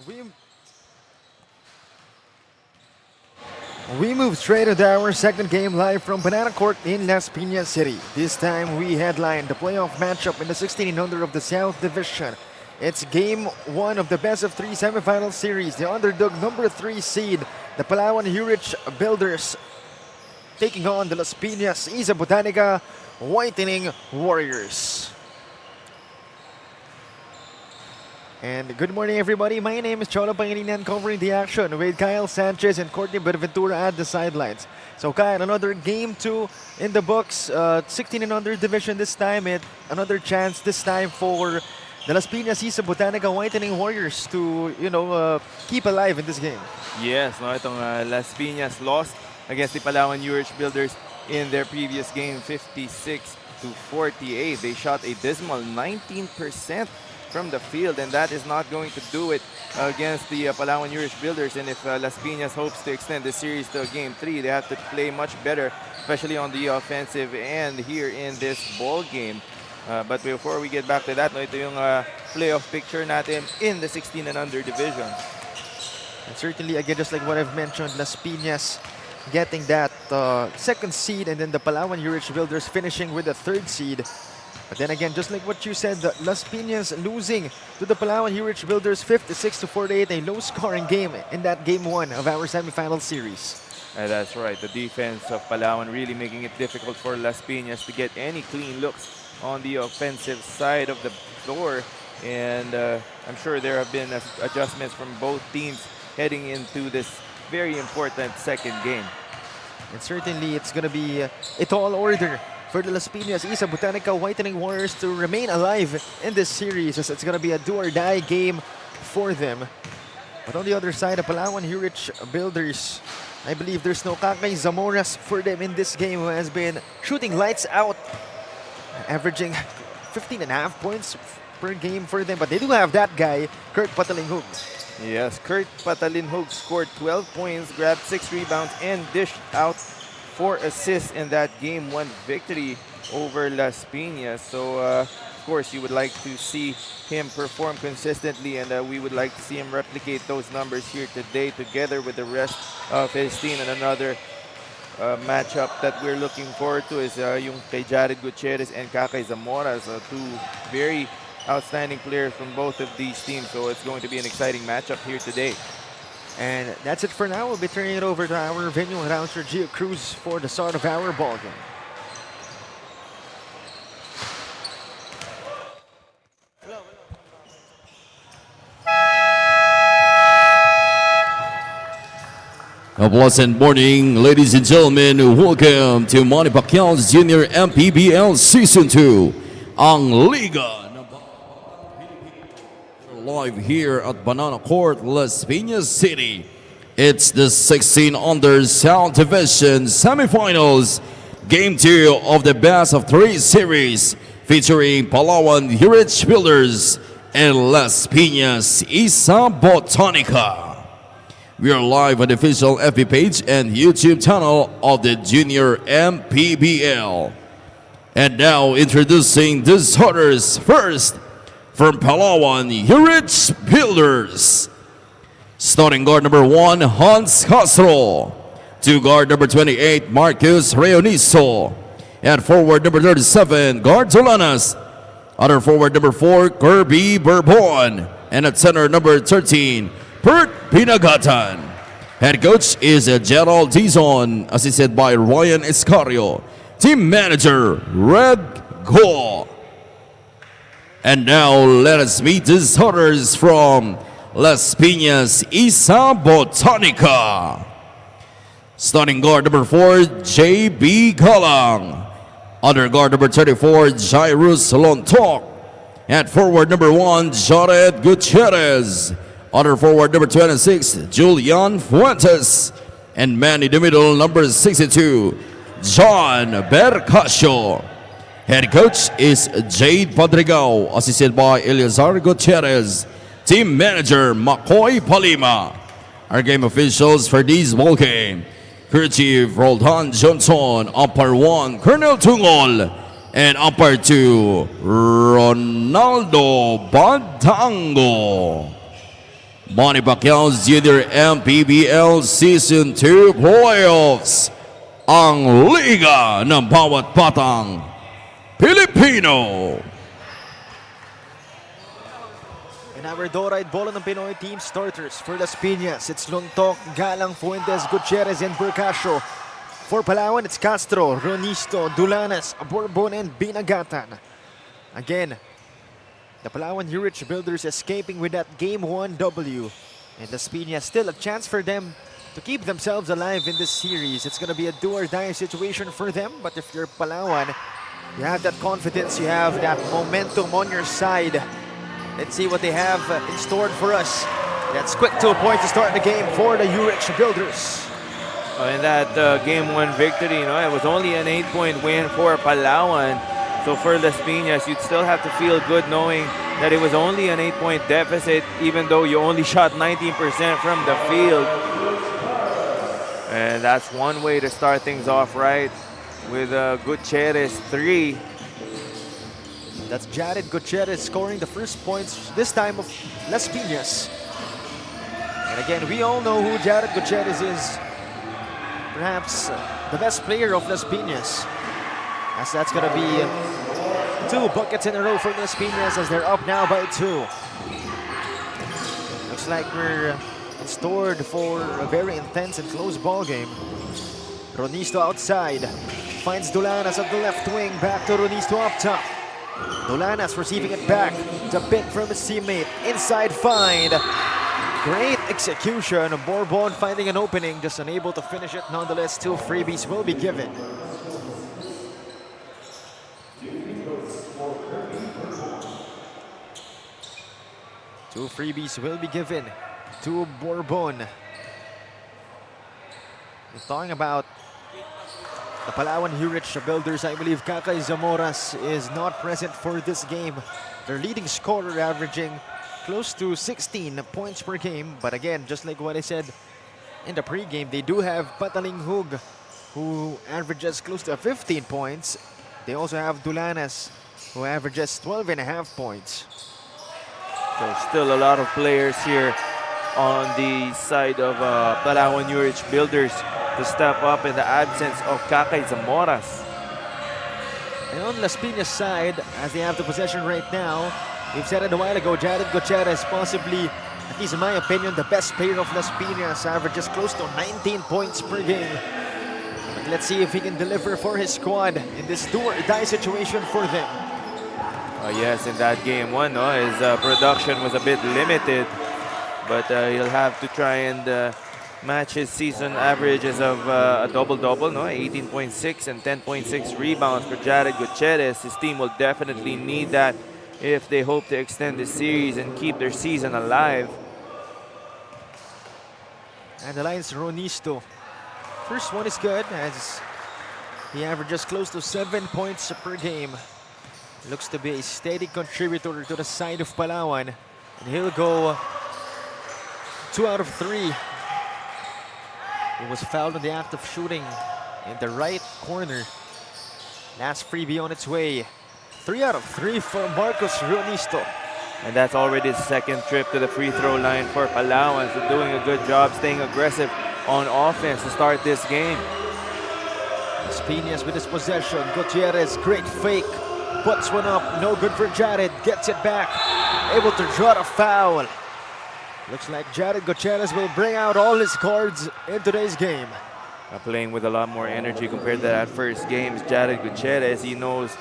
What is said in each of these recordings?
We we move straight into our second game live from Banana Court in Las Piñas City. This time we headline the playoff matchup in the 16 and under of the South Division. It's game one of the best of three semifinal series. The underdog number 3 seed, the Palawan Yurich Builders, taking on the Las Piñas Ysa Botanica Whitening Warriors. And good morning, everybody. My name is Cholo Pangilinan, covering the action with Kyle Sanchez and Courtney Benaventura at the sidelines. So, Kyle, another game 2 in the books. 16 and under division this time, and another chance this time for the Las Piñas Ysa Botanica Whitening Warriors to, keep alive in this game. Yes, no, itong Las Piñas lost against the Palawan Yurich Builders in their previous game, 56-48. They shot a dismal 19% from the field, and that is not going to do it against the Palawan Yurich Builders. And if Las Piñas hopes to extend the series to game 3, they have to play much better, especially on the offensive end here in this ball game. But before we get back to that, ito yung playoff picture natin in the 16 and under division. And certainly, again, just like what I've mentioned, Las Piñas getting that second seed, and then the Palawan Yurich Builders finishing with the third seed. But then again, just like what you said, the Las Piñas losing to the Palawan Yurich Builders 56-48, a low-scoring game in that game 1 of our semifinal series. That's right. The defense of Palawan really making it difficult for Las Piñas to get any clean looks on the offensive side of the floor. And I'm sure there have been adjustments from both teams heading into this very important second game. And certainly, it's going to be a tall order for the Las Piñas Ysa Botanica Whitening Warriors to remain alive in this series, as it's going to be a do-or-die game for them. But on the other side, the Palawan Yurich Builders, I believe there's no Kakay Zamoras for them in this game, who has been shooting lights out, averaging 15.5 points per game for them. But they do have that guy, Kurt Patalinghug. Yes, Kurt Patalinghug scored 12 points, grabbed 6 rebounds, and dished out 4 assists in that game 1 victory over Las Piñas. So, of course, you would like to see him perform consistently, and we would like to see him replicate those numbers here today together with the rest of his team. And another matchup that we're looking forward to is yung kay Jared Gutierrez and Kakay Zamora. So, 2 very outstanding players from both of these teams. So, it's going to be an exciting matchup here today. And that's it for now. We'll be turning it over to our venue announcer, Gio Cruz, for the start of our ball game. A pleasant morning, ladies and gentlemen. Welcome to Manny Pacquiao's Junior MPBL Season 2. Ang Liga live here at Banana Court, Las Piñas City. It's the 16 under South Division semifinals, game 2 of the best of 3 series, featuring Palawan Yurich Builders and Las Piñas Ysa Botanica. We are live on the official FB page and YouTube channel of the Junior MPBL. And now introducing the starters. First, from Palawan Yurich Builders, starting guard number 1, Hans Castro. To guard number 28, Marcus Reoniso. At forward number 37, guard Zolanas. Other forward number 4, Kirby Bourbon. And at center number 13, Bert Pinagatan. Head coach is Gerald Dizon, assisted by Ryan Escario. Team manager, Red Go. And now let us meet the starters from Las Piñas Ysa Botanica. Starting guard number 4, J.B. Galang. Under guard number 34, Jairus Lontok. At forward number 1, Jared Gutierrez. Under forward number 26, Julian Fuentes. And man in the middle, number 62, John Bercasio. Head coach is Jade Padrigao, assisted by Eleazar Gutierrez. Team manager, Makoy Palima. Our game officials for this ball game: Crew Chief Roldan Johnson, Umpire 1, Colonel Tungol, and Umpire 2, Ronaldo Batango. Manny Pacquiao's Junior MPBL Season 2 Playoffs. Ang Liga ng Bawat Batang Pilipino. And our door-eyed bola ng Pinoy team starters for Las Piñas. It's Lontok, Galang, Fuentes, Gutierrez, and Burcasio. For Palawan, it's Castro, Ronisto, Dulanes, Bourbon, and Binagatan. Again, the Palawan Yurich Builders escaping with that Game 1 W. And Las Piñas still a chance for them to keep themselves alive in this series. It's going to be a do-or-die situation for them. But if you're Palawan, you have that confidence, you have that momentum on your side. Let's see what they have in store for us. That's quick 2 points to start the game for the Yurich Builders. In that Game 1 victory, it was only an 8-point win for Palawan. So for Las Piñas, you'd still have to feel good knowing that it was only an 8-point deficit, even though you only shot 19% from the field. And that's one way to start things off right with Gutierrez 3. That's Jared Gutierrez scoring the first points this time of Las Piñas. And again, we all know who Jared Gutierrez is. Perhaps the best player of Las Piñas. As that's going to be 2 buckets in a row for Las Piñas as they're up now by 2. Looks like we're stored for a very intense and close ball game. Ronisto outside. Finds Dulanes at the left wing. Back to Ronisto up top. Dulanes receiving it back. The pick from his teammate. Inside find. Great execution. Bourbon finding an opening. Just unable to finish it. Nonetheless, 2 freebies will be given. Two freebies will be given to Bourbon. We're talking about the Palawan Yurich Builders. I believe Kakay Zamoras is not present for this game. Their leading scorer averaging close to 16 points per game. But again, just like what I said in the pregame, they do have Pataling Hug, who averages close to 15 points. They also have Dulanes, who averages 12.5 points. So still a lot of players here on the side of Palawan Yurich Builders to step up in the absence of Kakay Zamoras. And on Las Piñas' side, as they have the possession right now, we've said it a while ago, Jared Gutierrez, possibly, at least in my opinion, the best player of Las Piñas, averages close to 19 points per game. But let's see if he can deliver for his squad in this do-or-die situation for them. Yes, in that Game 1, his production was a bit limited, but he'll have to try and match his season averages of a double-double, 18.6 and 10.6 rebounds for Jared Gutierrez. His team will definitely need that if they hope to extend the series and keep their season alive. And the line's Ronisto. First one is good as he averages close to 7 points per game. Looks to be a steady contributor to the side of Palawan. And he'll go 2 out of 3. He was fouled in the act of shooting in the right corner. Last freebie on its way. 3 out of 3 for Marcos Ronisto. And that's already his second trip to the free throw line for Palawan. So doing a good job staying aggressive on offense to start this game. Las Piñas with his possession. Gutierrez, great fake. Puts one up, no good for Jared. Gets it back, able to draw the foul. Looks like Jared Gutierrez will bring out all his cards in today's game. Playing with a lot more energy compared to that first game. Jared Gutierrez, he knows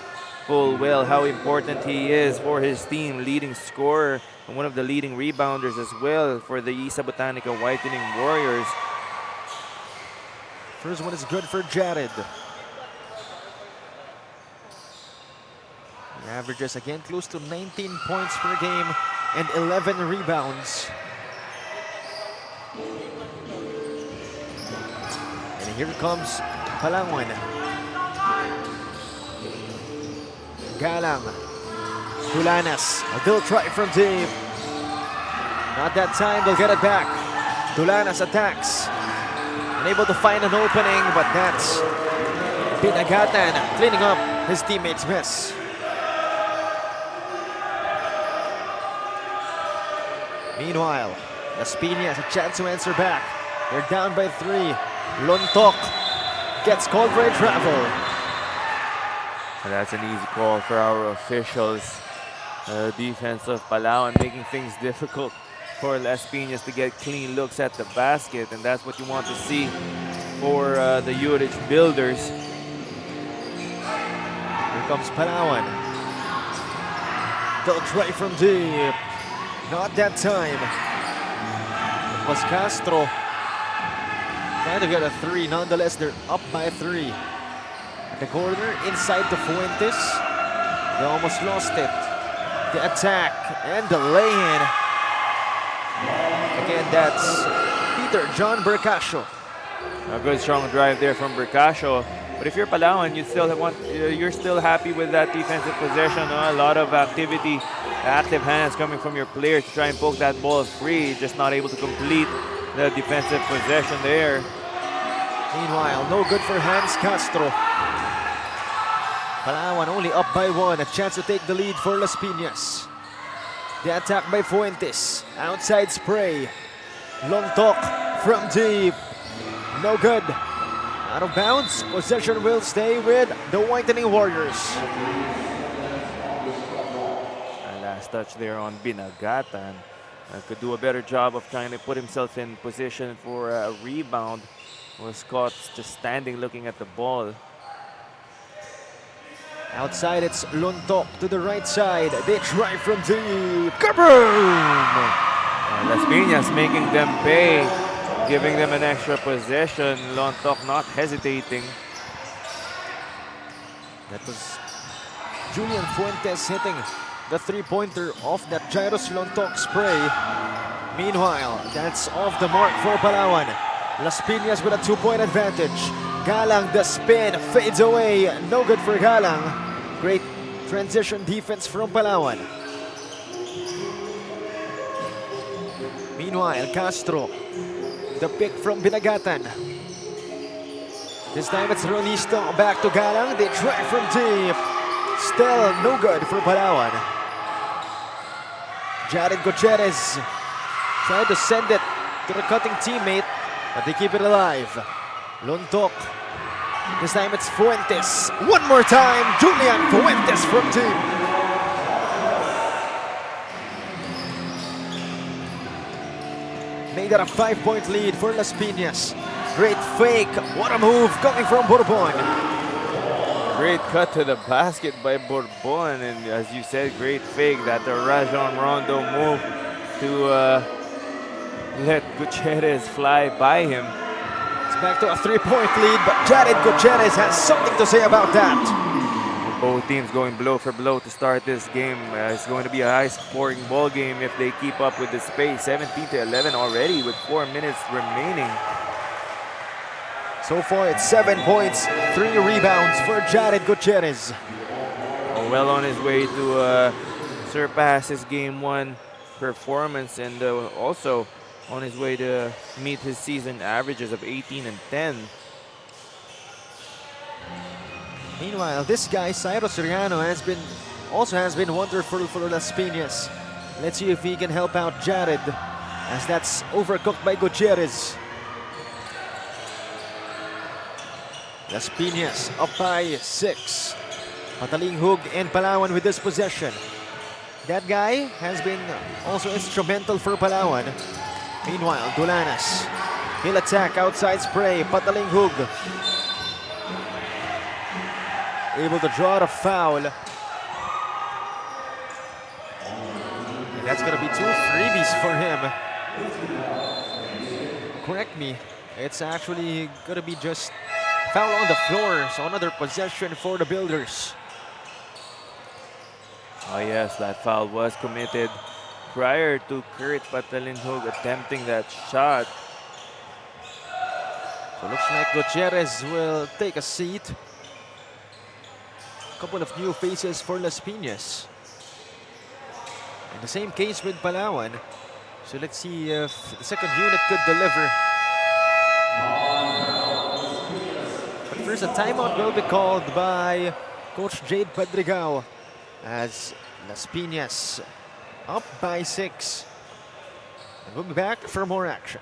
full well how important he is for his team. Leading scorer and one of the leading rebounders as well for the Ysa Botanica Whitening Warriors. First one is good for Jared. He averages again close to 19 points per game and 11 rebounds. And here comes Palawan. Galang. Dulanes. They'll try from deep. Not that time, they'll get it back. Dulanes attacks. Unable to find an opening, but that's Binagatan cleaning up his teammates' miss. Meanwhile, Las Piñas a chance to answer back. They're down by 3. Lontok gets called for a travel. And that's an easy call for our officials. Defense of Palawan making things difficult for Las Piñas to get clean looks at the basket, and that's what you want to see for the Yurich builders. Here comes Palawan. They'll try from deep. Not that time. It was Castro trying to get a 3. Nonetheless, they're up by 3. At the corner, inside to Fuentes. They almost lost it. The attack and the lay-in. Again, that's Peter John Bercasio. A good strong drive there from Bercasio. But if you're Palawan, you're still happy with that defensive possession. A lot of activity, active hands coming from your players to try and poke that ball free. Just not able to complete the defensive possession there. Meanwhile, no good for Hans Castro. Palawan only up by 1. A chance to take the lead for Las Piñas. The attack by Fuentes. Outside spray. Long talk from deep. No good. Out of bounds. Possession will stay with the Whitening Warriors. And last touch there on Binagatan. Could do a better job of trying to put himself in position for a rebound. Was caught just standing looking at the ball. Outside, it's Lontok to the right side. They try from deep. Kaboom! Las Piñas making them pay, giving them an extra possession. Lontok not hesitating. That was Julian Fuentes hitting the 3-pointer off that Jairus Lontok spray. Meanwhile, that's off the mark for Palawan. Las Piñas with a 2-point advantage. Galang, the spin, fades away. No good for Galang. Great transition defense from Palawan. Meanwhile, Castro, the pick from Binagatan. This time it's Ronisto back to Galang. They try from deep. Still no good for Palawan. Jared Gutierrez tried to send it to the cutting teammate, but they keep it alive. Lontok. This time it's Fuentes. One more time, Julian Fuentes from deep. Made that a 5-point lead for Las Piñas. Great fake. What a move coming from Bourbon. Great cut to the basket by Bourbon, and as you said, great fake, that the Rajon Rondo move to let Gutierrez fly by him. It's back to a 3-point lead, but Jared Gutierrez has something to say about that. Both teams going blow for blow to start this game. It's going to be a high-scoring ball game if they keep up with the pace. 17-11 already with 4 minutes remaining. So far, it's 7 points, 3 rebounds for Jared Gutierrez. Well on his way to surpass his Game 1 performance, and also on his way to meet his season averages of 18 and 10. Meanwhile, this guy, Cyrus Soriano, has been wonderful for Las Piñas. Let's see if he can help out Jared, as that's overcooked by Gutierrez. Las Piñas up by 6. Pataling Hug and Palawan with this possession. That guy has been also instrumental for Palawan. Meanwhile, Dulanas. He'll attack outside spray. Pataling Hug. Able to draw the foul. And that's going to be 2 freebies for him. Correct me. It's actually going to be just foul on the floor. So another possession for the Builders. Oh yes, that foul was committed prior to Kurt Patalinhog attempting that shot. So looks like Gutierrez will take a seat. Couple of new faces for Las Piñas. And the same case with Palawan. So let's see if the second unit could deliver. But first, a timeout will be called by Coach Jade Padrigao, as Las Piñas up by 6. And we'll be back for more action.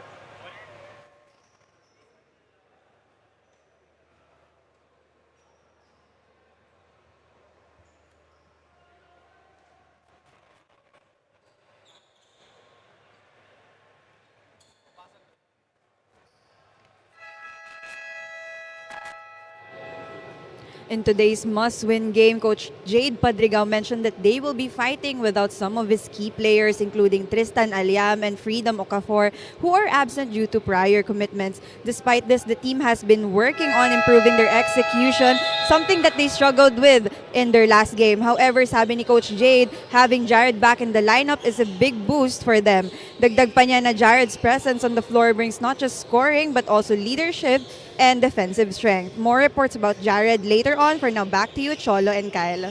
In today's must-win game, Coach Jade Padrigao mentioned that they will be fighting without some of his key players, including Tristan Aliam and Freedom Okafor, who are absent due to prior commitments. Despite this, the team has been working on improving their execution, something that they struggled with in their last game. However, sabi ni Coach Jade, having Jared back in the lineup is a big boost for them. Dagdag pa niya na Jared's presence on the floor brings not just scoring but also leadership and defensive strength. More reports about Jared later on. For now, back to you, Cholo and Kyle.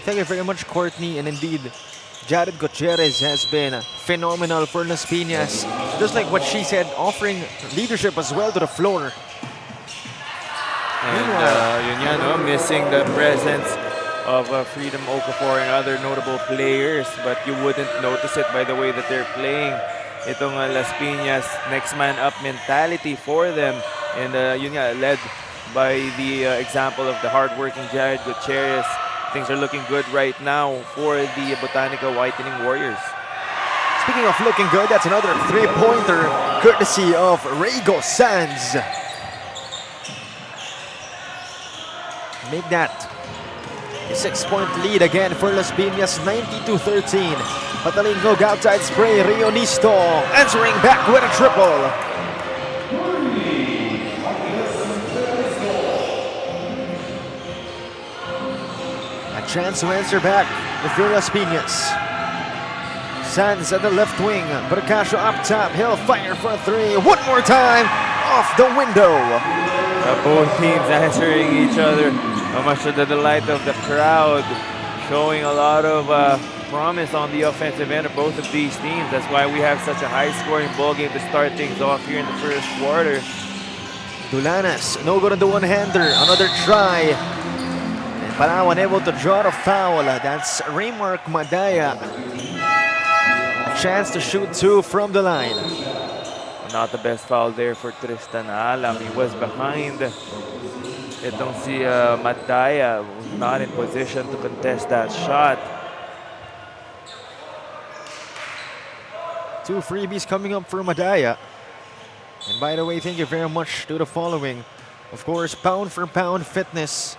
Thank you very much, Courtney. And indeed, Jared Gutierrez has been phenomenal for Las Piñas. Just like what she said, offering leadership as well to the floor. And yun yan, no? Missing the presence of Freedom Okafor and other notable players, but you wouldn't notice it by the way that they're playing. Itong Las Piñas next man up mentality for them, and yun nga, led by the example of the hardworking Jared Gutierrez. Things are looking good right now for the Botanica Whitening Warriors. Speaking of looking good, that's another three-pointer courtesy of Rego Sands. Make that a 6-point lead again for Las Piñas, 92-13. Patalingog outside spray, Rionisto answering back with a triple. A chance to answer back for Las Piñas. Sands at the left wing, Bracasio up top, he'll fire for three. One more time, off the window. Both teams answering each other, much to the delight of the crowd, showing a lot of promise on the offensive end of both of these teams. That's why we have such a high-scoring ball game to start things off here in the first quarter. Dulanes, no good on the one-hander, another try. And Palawan able to draw the foul. That's Raymark Madaya. A chance to shoot two from the line. Not the best foul there for Tristan Alam. He was behind. Itong si Madaya, not in position to contest that shot. Two freebies coming up for Madaya. And by the way, thank you very much to the following. Of course, Pound for Pound Fitness.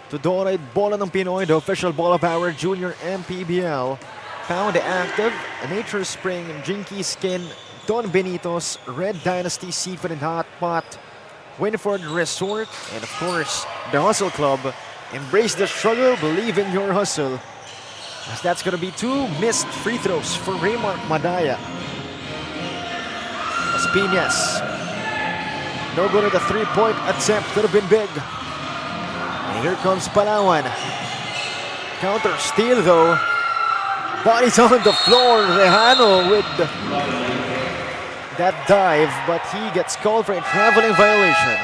Tudoride Bola ng Pinoy, the official ball of our junior MPBL. Pound Active, Nature Spring, Jinky Skin, Don Benito's, Red Dynasty Seafood and Hot Pot, Winford Resort, and of course, the Hustle Club. Embrace the struggle, believe in your hustle. As that's gonna be two missed free throws for Raymark Madaya. Las Piñas. No good at the three-point attempt, could have been big. And here comes Palawan. Counter steal though. Bodies on the floor, Rejano with that dive, but he gets called for a traveling violation.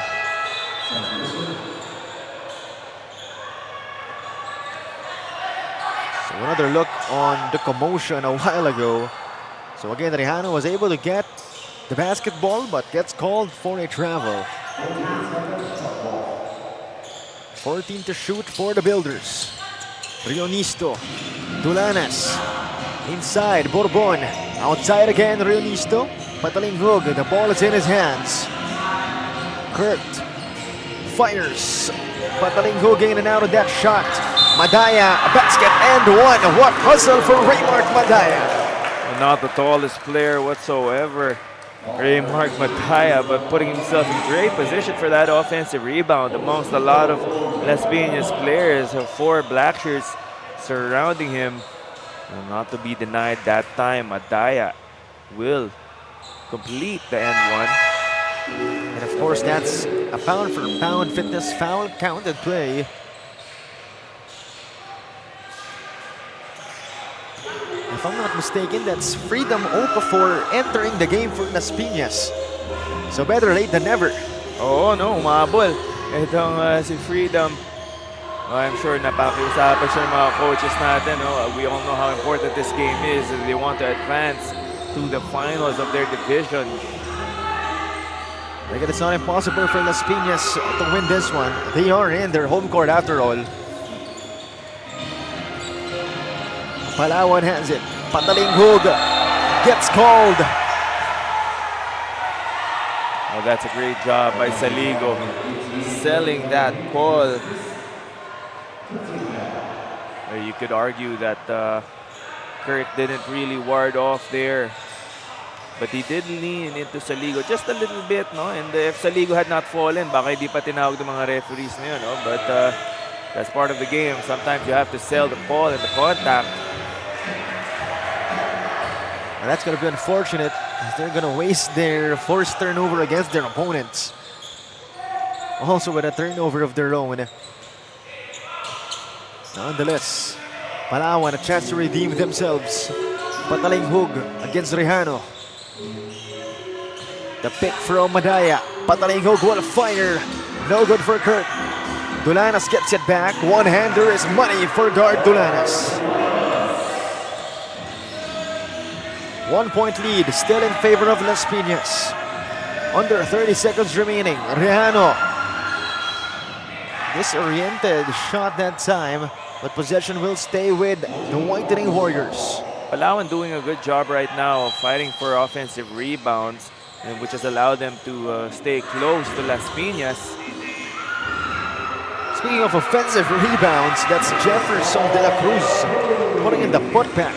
So another look on the commotion a while ago. So again, Rejano was able to get the basketball, but gets called for a travel. 14 to shoot for the Builders. Rionisto, Dulanes, inside, Bourbon, outside again, Rionisto. Patalingog, the ball is in his hands. Kurt fires. Patalingog in and out of that shot. Madaya, a basket and one. What hustle for Raymark Madaya. Not the tallest player whatsoever, Raymark Madaya, but putting himself in great position for that offensive rebound amongst a lot of Las Piñas players. Four black shirts surrounding him. And not to be denied that time, Madaya will complete the end one. And of course, that's a pound for pound fitness foul counted play. If I'm not mistaken, that's Freedom Okafor entering the game for Las Piñas. So better late than never. Oh no, umabol. Itong si Freedom, I'm sure napakiusapan siya ng mga coaches natin. We all know how important this game is. They want to advance to the finals of their division. Again, it's not impossible for Las Piñas to win this one. They are in their home court after all. Palawan has it. Patalinghug gets called. Oh, that's a great job by Saligo, selling that call. You could argue that Kurt didn't really ward off there. But he did lean into Saligo just a little bit, no? And if Saligo had not fallen, baka hindi pa tinawag ng mga referees na yun, no? But that's part of the game. Sometimes you have to sell the call and the contact. And that's going to be unfortunate, as they're going to waste their forced turnover against their opponents. Also with a turnover of their own. Nonetheless, Palawan a chance to redeem themselves. Patalinghug against Rejano. The pick from Madaya. Patalinghug will fire. No good for Kurt. Dulanas gets it back. One-hander is money for guard Dulanas. 1 point lead still in favor of Las Piñas. Under 30 seconds remaining. Rejano. Disoriented shot that time, but possession will stay with the Whitening Warriors. Palawan doing a good job right now of fighting for offensive rebounds, and which has allowed them to stay close to Las Piñas. Speaking of offensive rebounds, that's Jefferson de la Cruz putting in the putback.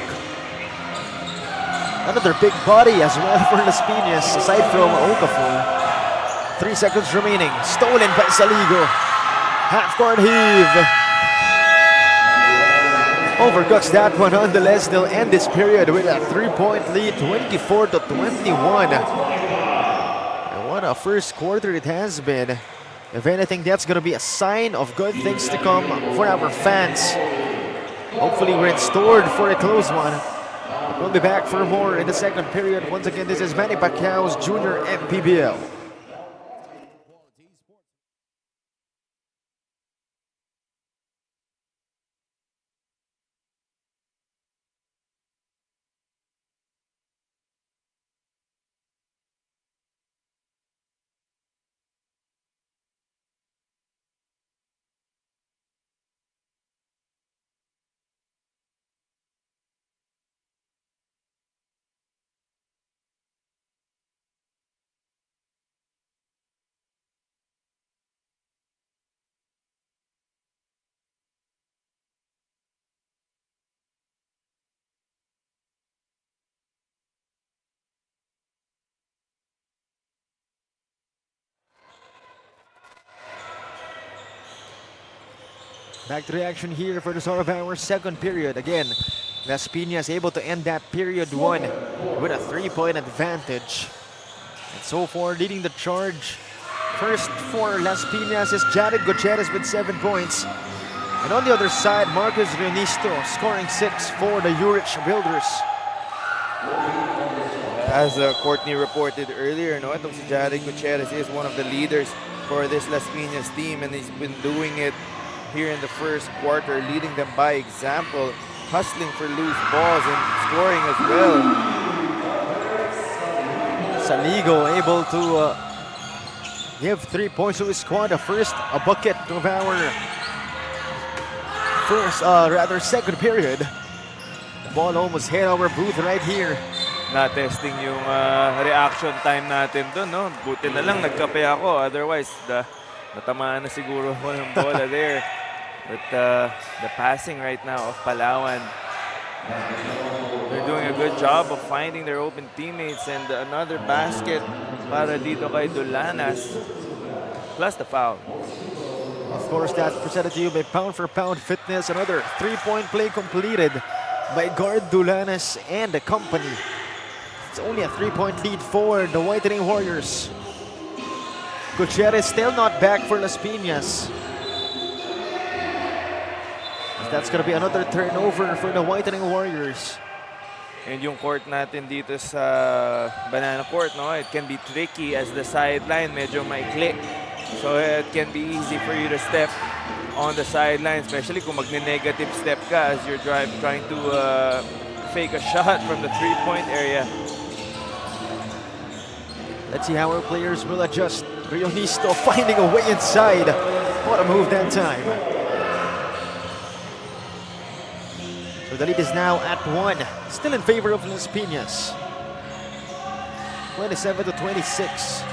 Another big body as well for Las Piñas, aside from Okafor. 3 seconds remaining. Stolen by Saligo. Half-court heave. Overcooks that one. Nonetheless, they'll end this period with a 3-point lead, 24-21. And what a first quarter it has been. If anything, that's going to be a sign of good things to come for our fans. Hopefully, we're stored for a close one. We'll be back for more in the second period. Once again, this is Manny Pacquiao's Junior MPBL. Back to the action here for the start of our second period. Again, Las Piñas able to end that period one with a 3-point advantage. And so far, leading the charge. First for Las Piñas is Jared Gutierrez with 7 points. And on the other side, Marcus Reunisto scoring 6 for the Yurich Builders. As Courtney reported earlier, no, itong si Jared Gutierrez is one of the leaders for this Las Piñas team, and he's been doing it here in the first quarter, leading them by example, hustling for loose balls and scoring as well. Saligo able to give 3 points to his squad. First, a bucket of our second period. The ball almost hit our booth right here. Na-testing yung reaction time natin doon, no? Buti na lang nagkape ako, otherwise natamaan na siguro ko ng bola there. But the passing right now of Palawan, they're doing a good job of finding their open teammates, and another basket para dito kay Dulanas, plus the foul. Of course, that's presented to you by Pound for Pound Fitness. Another 3-point play completed by guard Dulanas and the company. It's only a 3-point lead for the Whitening Warriors. Gutierrez still not back for Las Piñas. That's going to be another turnover for the Whitening Warriors. And yung court natin dito sa Banana Court, no, it can be tricky as the sideline medyo maikli. So it can be easy for you to step on the sideline, especially kung magne-negative step ka as you're trying to fake a shot from the 3-point area. Let's see how our players will adjust. Rionisto finding a way inside. What a move that time. So the lead is now at 1. Still in favor of Las Piñas. 27 to 26.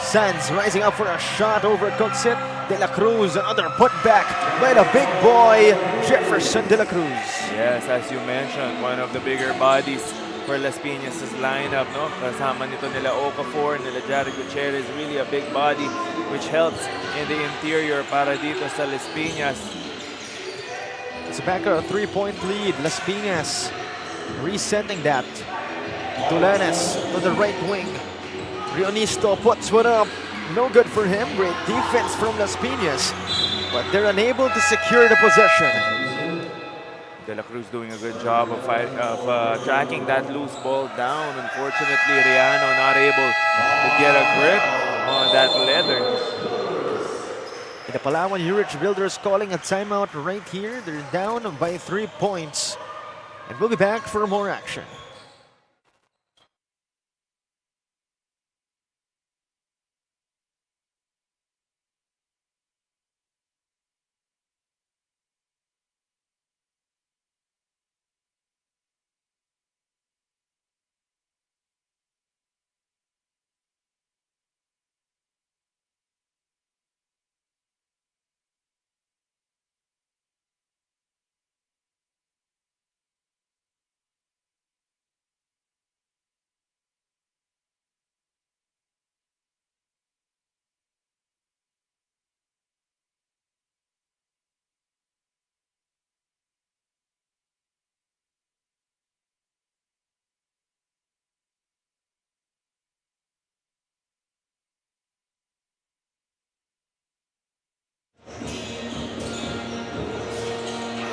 Sands rising up for a shot over Coxet. De La Cruz, another putback by the big boy, Jefferson De La Cruz. Yes, as you mentioned, one of the bigger bodies for Las Piñas' lineup, no? Kasama nito nila Okafor, nila Jared Gutierrez, really a big body which helps in the interior para dito sa Las Piñas. It's back a 3-point lead. Las Piñas resetting that. Dulanes to the right wing. Rionisto puts one up. No good for him. Great defense from Las Piñas, but they're unable to secure the possession. De La Cruz doing a good job of tracking that loose ball down. Unfortunately, Riano not able to get a grip on that leather. And the Palawan Yurich Builders calling a timeout right here. They're down by 3 points. And we'll be back for more action.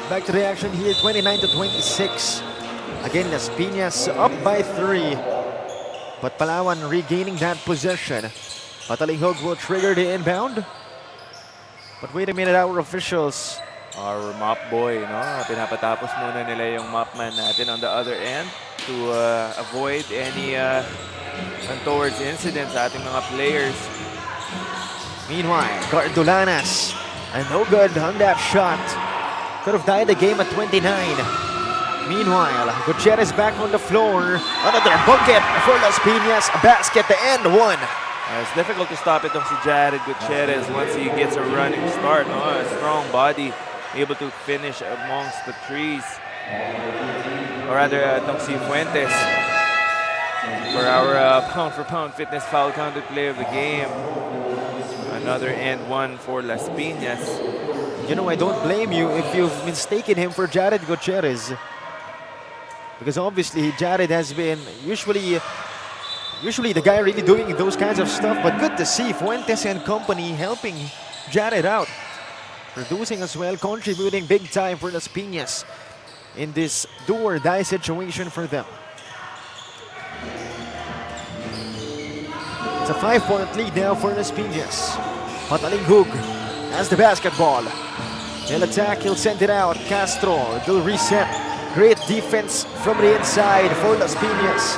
Back to the action here, 29 to 26. Again, Las Piñas up by 3. But Palawan regaining that possession. Patalinghog will trigger the inbound. But wait a minute, our officials. Our mop boy, no? Pinapatapos muna nila yung mop man natin on the other end to avoid any untoward incidents sa ating mga players. Meanwhile, Gardulanas, and no good on that shot. Could have died the game at 29. Meanwhile, Gutierrez back on the floor. Another bucket for Las Piñas. A basket to end 1. It's difficult to stop itong si Jared Gutierrez once he gets a running start. No? A strong body, able to finish amongst the trees. Or rather, itong si Fuentes for our pound-for-pound fitness foul counted play of the game. Another and 1 for Las Piñas. You know, I don't blame you if you've mistaken him for Jared Gutierrez. Because obviously, Jared has been usually the guy really doing those kinds of stuff. But good to see Fuentes and company helping Jared out. Producing as well, contributing big time for Las Piñas in this do-or-die situation for them. It's a 5-point lead now for Las Piñas. Patalinghog has the basketball. He'll attack, he'll send it out. Castro, they'll reset. Great defense from the inside for Las Piñas.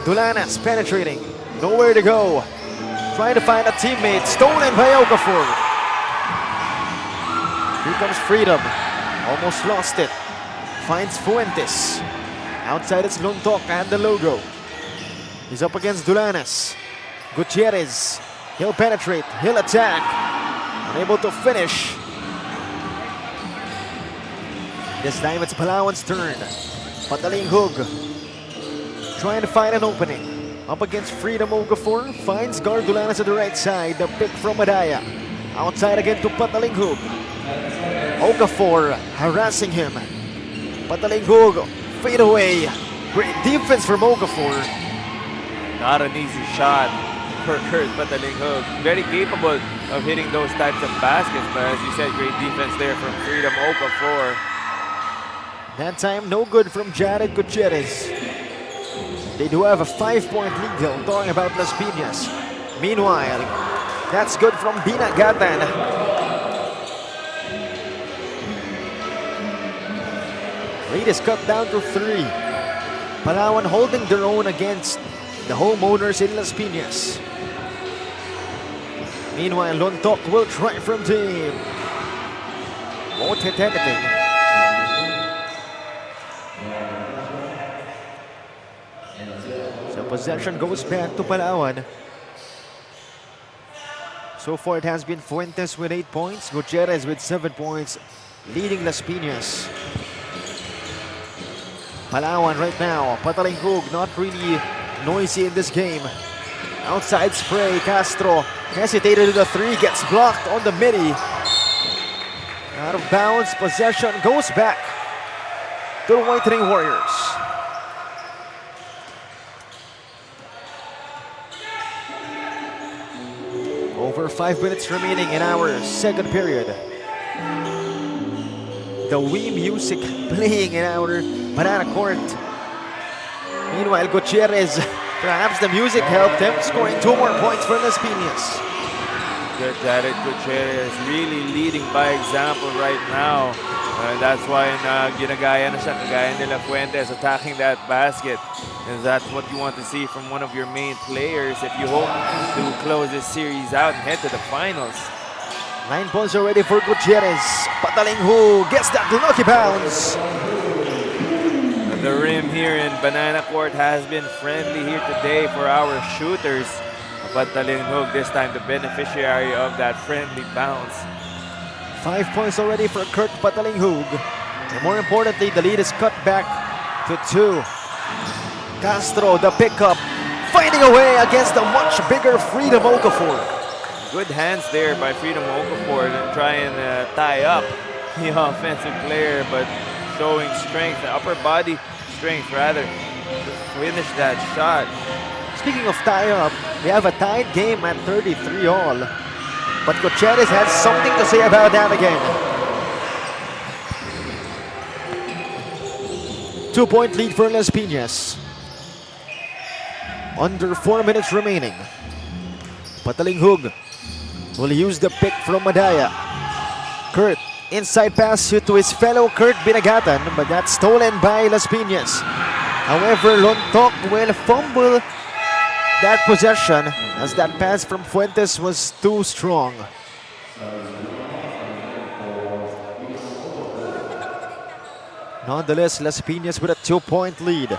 Dulanas penetrating, nowhere to go. Trying to find a teammate, stolen by Okafor. Here comes Freedom, almost lost it. Finds Fuentes. Outside it's Luntok and the logo. He's up against Dulanas. Gutierrez, he'll penetrate, he'll attack. Unable to finish. This time it's Palawan's turn. Patalinghog trying to find an opening. Up against Freedom Okafor. Finds Gardulanas at the right side. The pick from Madaya. Outside again to Patalinghog. Okafor harassing him. Patalinghog fade away. Great defense from Okafor. Not an easy shot for Kurt Patalinghog. Very capable of hitting those types of baskets. But as you said, great defense there from Freedom Okafor. That time, no good from Jared Gutierrez. They do have a 5-point lead though, talking about Las Piñas. Meanwhile, that's good from Binagatan. Lead is cut down to 3. Palawan holding their own against the homeowners in Las Piñas. Meanwhile, Lontok will try from deep. Won't hit anything. So possession goes back to Palawan. So far it has been Fuentes with 8 points, Gutierrez with 7 points, leading Las Piñas. Palawan right now, Patalinghug not really noisy in this game. Outside spray, Castro hesitated to the 3, gets blocked on the midi. Out of bounds, possession goes back to the Whitening Warriors. Over 5 minutes remaining in our second period. The Wii music playing in our banana court. Meanwhile, Gutierrez, perhaps the music helped him, scoring 2 more points for Las Piñas. Good at it, Gutierrez really leading by example right now. That's why ginagaya na siya, kagaya nila Fuentes attacking that basket. And that's what you want to see from one of your main players if you hope to close this series out and head to the finals. 9 points already for Gutierrez. Patalinghug gets that lucky bounce. The rim here in Banana Court has been friendly here today for our shooters. Patalinghug this time the beneficiary of that friendly bounce. 5 points already for Kurt Patalinghug. And more importantly, the lead is cut back to 2. Castro, the pickup, finding a way against the much bigger Freedom Okafor. Good hands there by Freedom Okafor to try and tie up the offensive player, but showing strength, upper body strength rather, to finish that shot. Speaking of tie-up, we have a tied game at 33 all. But Gutierrez has something to say about that again. 2-point lead for Las Piñas. Under 4 minutes remaining. Patalinghug will use the pick from Madaya. Kurt, inside pass to his fellow Kurt Binagatan, but that's stolen by Las Piñas. However, Lontok will fumble that possession as that pass from Fuentes was too strong. Nonetheless, Las Piñas with a 2-point lead.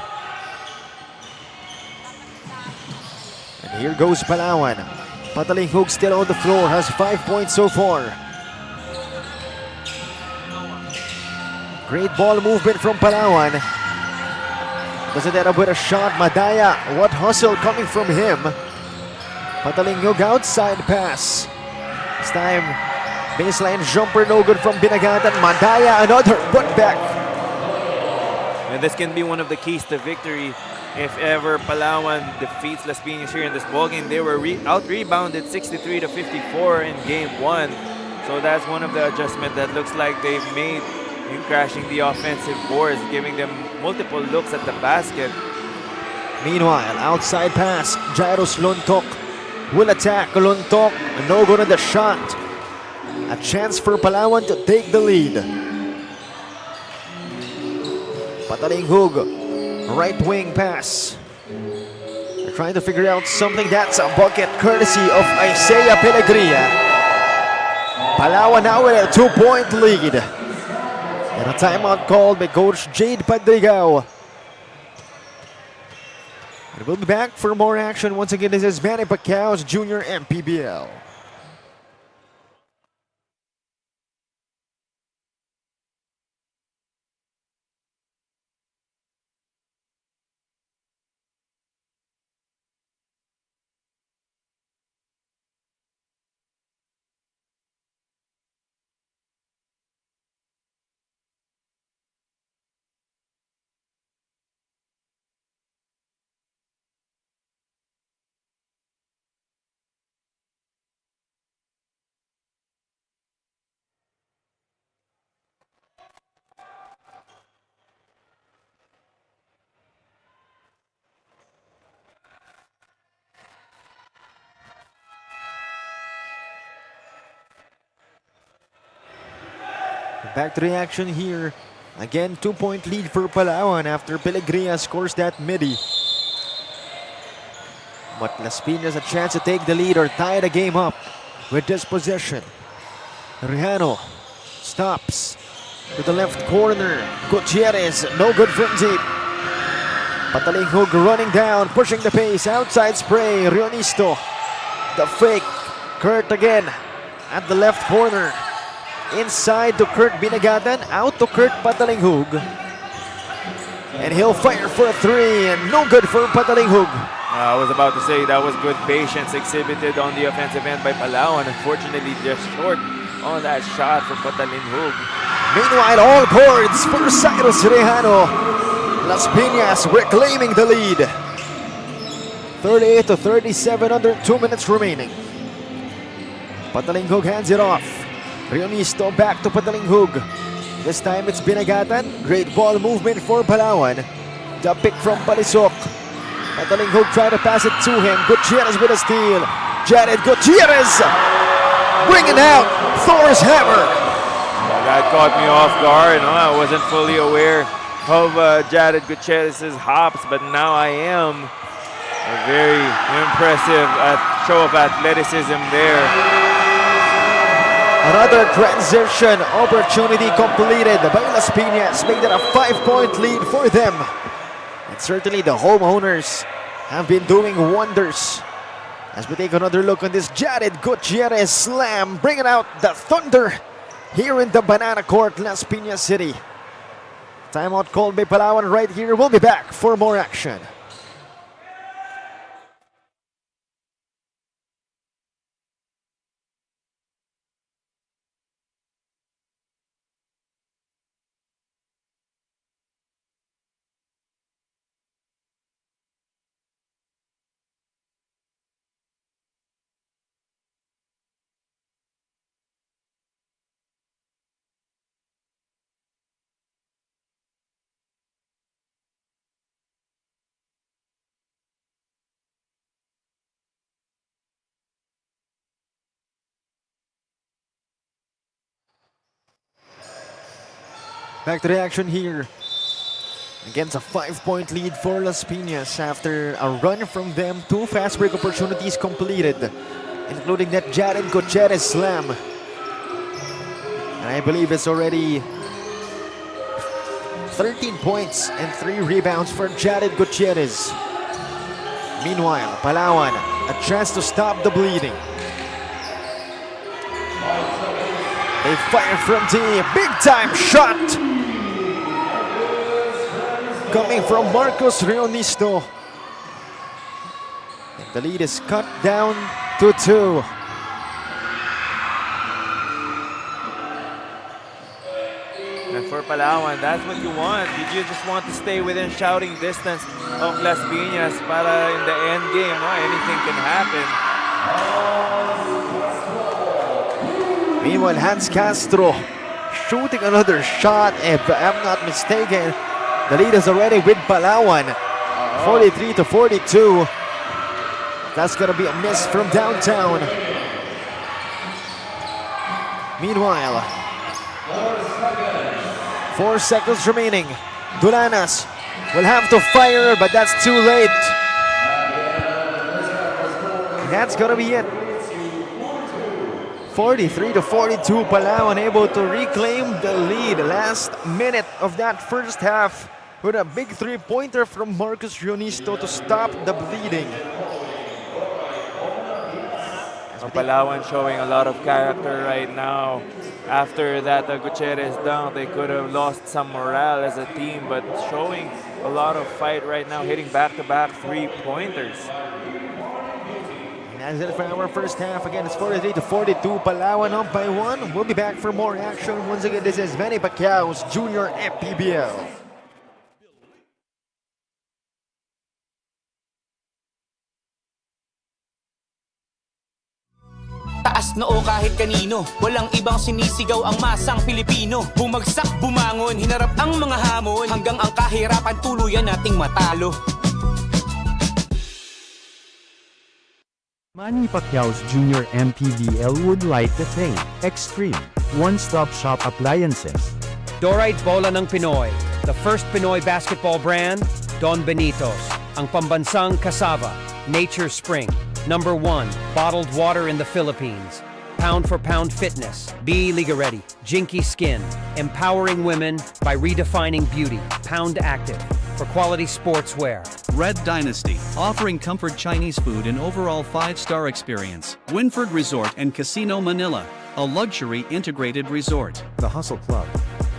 And here goes Palawan. Patalinghug still on the floor, has 5 points so far. Great ball movement from Palawan. Doesn't end up with a shot. Madaya, what hustle coming from him. Patalinghug outside pass. This time, baseline jumper no good from Binagatan. Madaya, another putback. And this can be one of the keys to victory if ever Palawan defeats Las Piñas here in this ballgame. They were out-rebounded 63 to 54 in game 1. So that's one of the adjustments that looks like they've made in crashing the offensive boards, giving them multiple looks at the basket. Meanwhile, outside pass, Jairus Lontok will attack. Lontok, no good on the shot. A chance for Palawan to take the lead. Patalinghug, right wing pass. They're trying to figure out something. That's a bucket courtesy of Isaiah Pellegria. Palawan now with a 2-point lead. And a timeout called by Coach Jade Padrigao. And we'll be back for more action. Once again, this is Manny Pacquiao's Junior MPBL. Back to the action here. Again, 2-point lead for Palawan after Pellegria scores that midi. But Las Piñas a chance to take the lead or tie the game up. with this possession. Rihano stops to the left corner. Gutierrez, no good from deep. Pataling Hug running down, pushing the pace. Outside spray, Rionisto. The fake. Kurt again at the left corner. Inside to Kurt Binagatan, out to Kurt Pataling Hug. And he'll fire for a three, and no good for Pataling Hug. I was about to say that was good patience exhibited on the offensive end by Palawan. Unfortunately, just short on that shot for Pataling Hug. Meanwhile, all boards for Cyrus Rihano. Las Piñas reclaiming the lead. 38-37, under 2 minutes remaining. Pataling Hug hands it off. Rionisto back to Pataling Hug. This time it's Binagatan. Great ball movement for Palawan. The pick from Palisok. Pataling Hug trying to pass it to him. Gutierrez with a steal. Jared Gutierrez bringing out Thor's hammer. That caught me off guard. I wasn't fully aware of Jared Gutierrez's hops, but now I am. A very impressive show of athleticism there. Another transition opportunity completed by Las Piñas, making it a 5-point lead for them. And certainly the homeowners have been doing wonders. As we take another look on this Jared Gutierrez slam, bringing out the thunder here in the Banana Court, Las Piñas City. Timeout called by Palawan right here. We'll be back for more action. Back to the action here. Against a 5-point lead for Las Piñas after a run from them. 2 fast break opportunities completed, including that Jared Gutierrez slam. And I believe it's already 13 points and 3 rebounds for Jared Gutierrez. Meanwhile, Palawan, a chance to stop the bleeding. They fire from deep, big time shot! Coming from Marcos Rionisto. And the lead is cut down to 2. And for Palawan, that's what you want. You just want to stay within shouting distance of Las Piñas para in the end game, anything can happen. Meanwhile, Hans Castro shooting another shot, if I'm not mistaken. The lead is already with Palawan, 43-42. That's gonna be a miss from downtown. Meanwhile, 4 seconds remaining. Dulanas will have to fire, but that's too late. And that's gonna be it. 43-42, Palawan able to reclaim the lead. Last minute of that first half with a big 3-pointer from Marcos Rionisto to stop the bleeding. Palawan showing a lot of character right now. After that Gutierrez dunk, they could have lost some morale as a team, but showing a lot of fight right now, hitting back-to-back 3-pointers. And that's it for our first half. Again, it's 43-42. Palawan up by 1. We'll be back for more action. Once again, this is Manny Pacquiao's Junior MPBL. Taas noo kahit kanino, walang ibang sinisigaw ang masang Pilipino. Bumagsak, bumangon, hinarap ang mga hamon, hanggang ang kahirapan tuluyan nating matalo. Manny Pacquiao's Junior MPBL would like to thank Extreme One-Stop Shop Appliances. Dorite Bola ng Pinoy, the first Pinoy basketball brand, Don Benito's, ang pambansang cassava, Nature Spring, #1 bottled water in the Philippines, Pound for pound fitness. Be Liga ready. Jinky Skin. Empowering women by redefining beauty. Pound Active. For quality sportswear. Red Dynasty, offering comfort Chinese food and overall 5-star experience. Winford Resort and Casino Manila, a luxury integrated resort. The Hustle Club.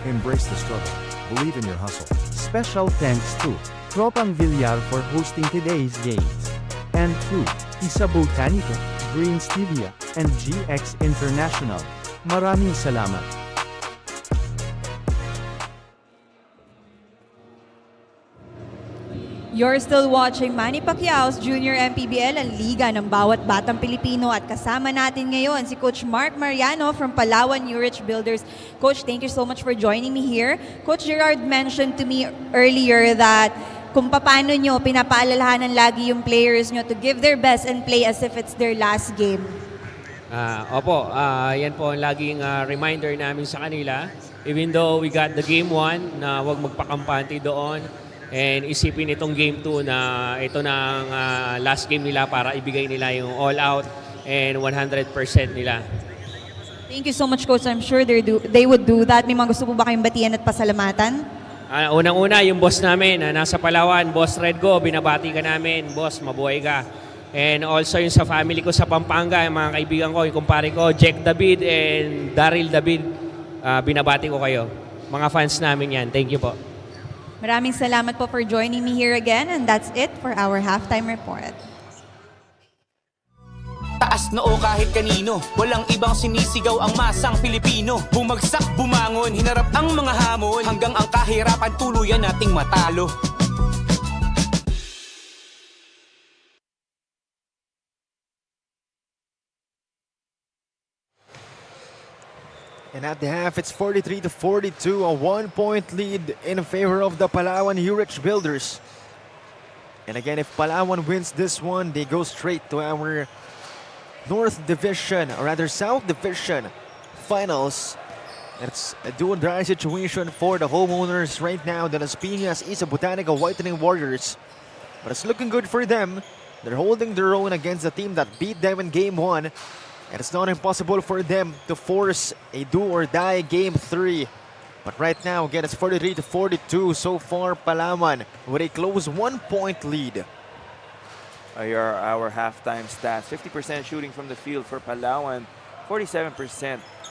Embrace the struggle. Believe in your hustle. Special thanks to Tropang Villar for hosting today's games. And to Ysa Botanica, Green Stevia, and GX International. Maraming salamat. You're still watching Manny Pacquiao's Junior MPBL, ang liga ng bawat batang Pilipino, at kasama natin ngayon si Coach Mark Mariano from Palawan Yurich Builders. Coach, thank you so much for joining me here. Coach Gerard mentioned to me earlier that kung paano nyo pinapaalalahanan lagi yung players nyo to give their best and play as if it's their last game. Opo, yan po ang laging reminder namin sa kanila. Even though we got the game 1 na huwag magpakampante doon, and isipin itong game 2 na ito na ang last game nila para ibigay nila yung all out and 100% nila. Thank you so much, Coach. I'm sure they would do that. May mga gusto po ba kayong batian at pasalamatan? Unang-una, yung boss namin na nasa Palawan, Boss Redgo, binabati ka namin. Boss, mabuhay ka. And also yung sa family ko sa Pampanga, yung mga kaibigan ko, yung kumpare ko, Jack David and Daryl David, binabati ko kayo. Mga fans namin yan. Thank you po. Maraming salamat po for joining me here again, and that's it for our halftime report. Taas noo kahit kanino, walang ibang sinisigaw ang masang Pilipino. Bumagsak, bumangon, hinarap ang mga hamon, hanggang ang kahirapan tuluyan nating matalo. And at the half, it's 43-42, a 1-point lead in favor of the Palawan Yurich Builders. And again, if Palawan wins this one, they go straight to our North Division, or rather South Division finals. It's a do-or-die situation for the homeowners right now, the Piñas Ysa Botanica Whitening Warriors. But it's looking good for them. They're holding their own against the team that beat them in Game 1. And it's not impossible for them to force a do-or-die Game 3. But right now, again, it's 43-42 so far, Palawan with a close 1-point lead. Here are our halftime stats. 50% shooting from the field for Palawan, 47%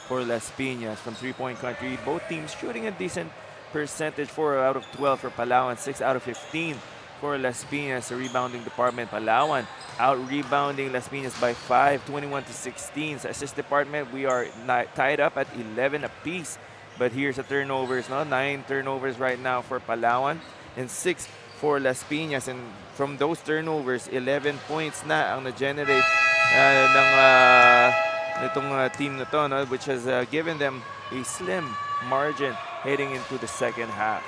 for Las Piñas from three-point country. Both teams shooting a decent percentage, 4 out of 12 for Palawan, 6 out of 15 for Las Piñas. The rebounding department, Palawan out-rebounding Las Piñas by 5, 21-16. Sa assist department, we are tied up at 11 apiece. But here's the turnovers, no? 9 turnovers right now for Palawan and 6 for Las Piñas. And from those turnovers, 11 points na ang na-generate nitong team na to, no? Which has given them a slim margin heading into the second half.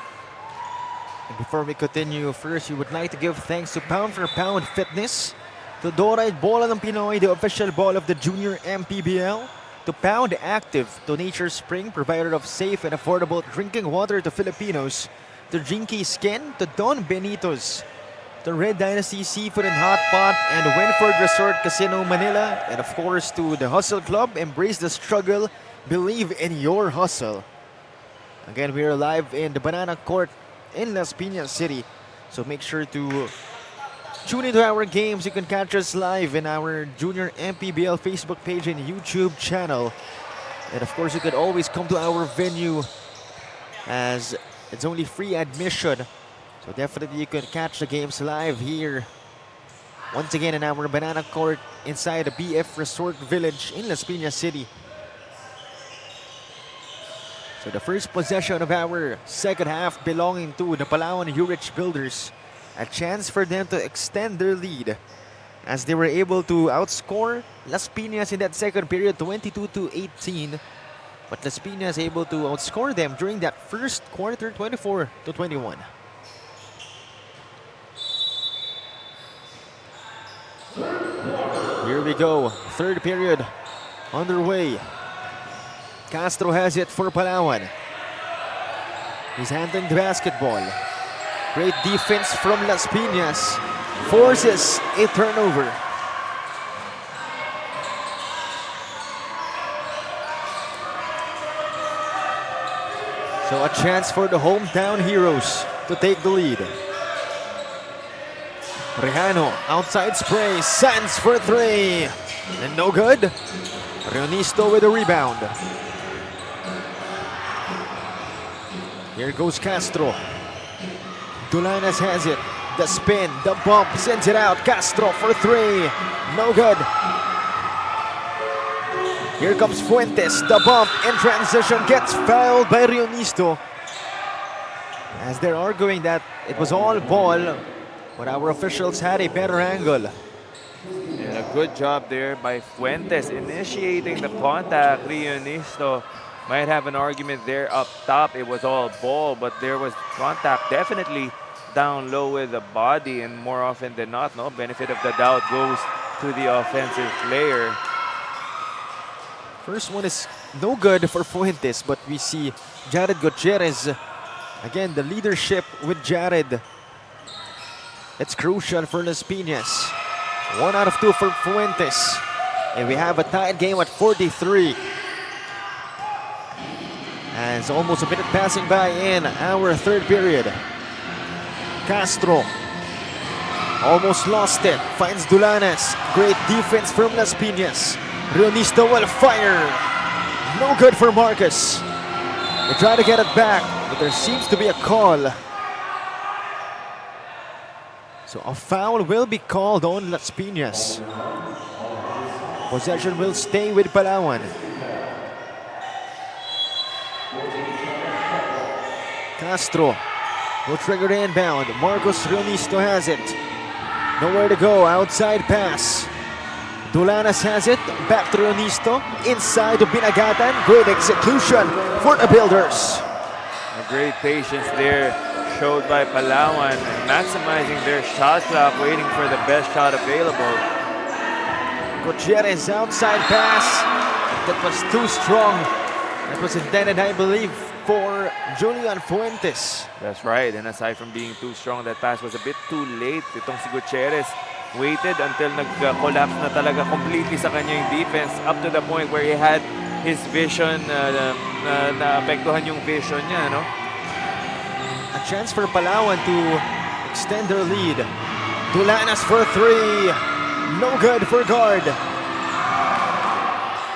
And before we continue, first, we would like to give thanks to Pound for Pound Fitness, to Doray Bola ng Pinoy, the official ball of the Junior MPBL, to Pound Active, to Nature Spring, provider of safe and affordable drinking water to Filipinos, to Jinky Skin, to Don Benito's, to Red Dynasty Seafood and Hot Pot, and Winford Resort Casino Manila, and of course to the Hustle Club. Embrace the struggle, believe in your hustle. Again, we are live in the Banana Court in Las Piñas City, so make sure to tune into our games. You can catch us live in our Junior MPBL Facebook page and YouTube channel. And of course, you can always come to our venue as it's only free admission. So definitely you can catch the games live here. Once again in our Banana Court inside the BF Resort Village in Las Piñas City. So the first possession of our second half belonging to the Palawan Yurich Builders. A chance for them to extend their lead as they were able to outscore Las Piñas in that second period 22-18. But Las Piñas able to outscore them during that first quarter 24-21. Here we go, third period underway. Castro has it for Palawan. He's handling the basketball. Great defense from Las Piñas. Forces a turnover. So a chance for the hometown heroes to take the lead. Rejano, outside spray, Sands for three. And no good. Rionisto with a rebound. Here goes Castro. Dulanas has it. The spin, the bump, sends it out. Castro for three. No good. Here comes Fuentes. The bump in transition gets fouled by Rionisto. As they're arguing that it was all ball, but our officials had a better angle. And a good job there by Fuentes initiating the contact. Rionisto might have an argument there up top. It was all ball, but there was contact definitely down low with the body, and more often than not, no benefit of the doubt goes to the offensive player. First one is no good for Fuentes, but we see Jared Gutierrez. Again, the leadership with Jared. It's crucial for Las Piñas. 1 out of 2 for Fuentes. And we have a tied game at 43. As almost a minute passing by in our third period. Castro almost lost it. Finds Dulanas. Great defense from Las Piñas. Rionisto will fire. No good for Marcus. They try to get it back, but there seems to be a call. So a foul will be called on Las Piñas. Possession will stay with Palawan. Castro will trigger the inbound. Marcos Rionisto has it. Nowhere to go. Outside pass. Dulanas has it. Back to Rionisto. Inside to Binagatan. Great execution for the Builders. A great patience there showed by Palawan, maximizing their shot clock, waiting for the best shot available. Gutierrez outside pass. That was too strong. That was intended, I believe, for Julian Fuentes. That's right, and aside from being too strong, that pass was a bit too late. Itong si Gutierrez waited until nag-collapse na talaga completely sa kanya yung defense, up to the point where he had his vision, naapektuhan yung vision niya, no? A chance for Palawan to extend their lead. Dulanas for three. No good for guard.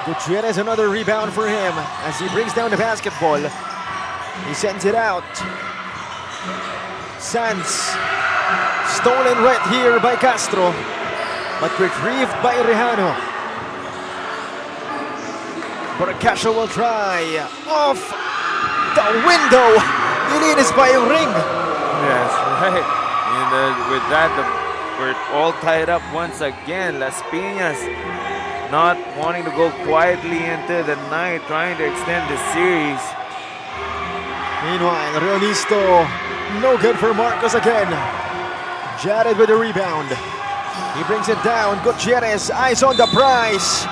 Gutierrez, another rebound for him as he brings down the basketball. He sends it out. Sands. Stolen right here by Castro, but retrieved by Rejano. But Castro will try. Off the window. The lead is by a ring. Yes, right. And with that, we're all tied up once again. Las Piñas not wanting to go quietly into the night, trying to extend the series. Meanwhile, Rionisto, no good for Marcos again. Jared with the rebound. He brings it down. Gutierrez, eyes on the prize.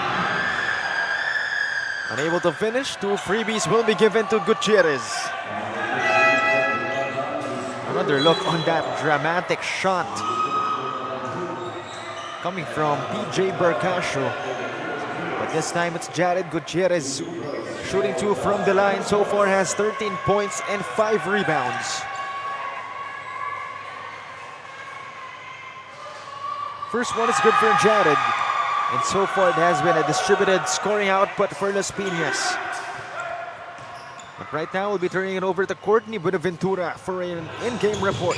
Unable to finish. 2 freebies will be given to Gutierrez. Another look on that dramatic shot coming from PJ Bercasio. But this time it's Jared Gutierrez shooting 2 from the line. So far has 13 points and 5 rebounds. First one is good for Jared. And so far it has been a distributed scoring output for Las Piñas. But right now we'll be turning it over to Courtney Buenaventura for an in-game report.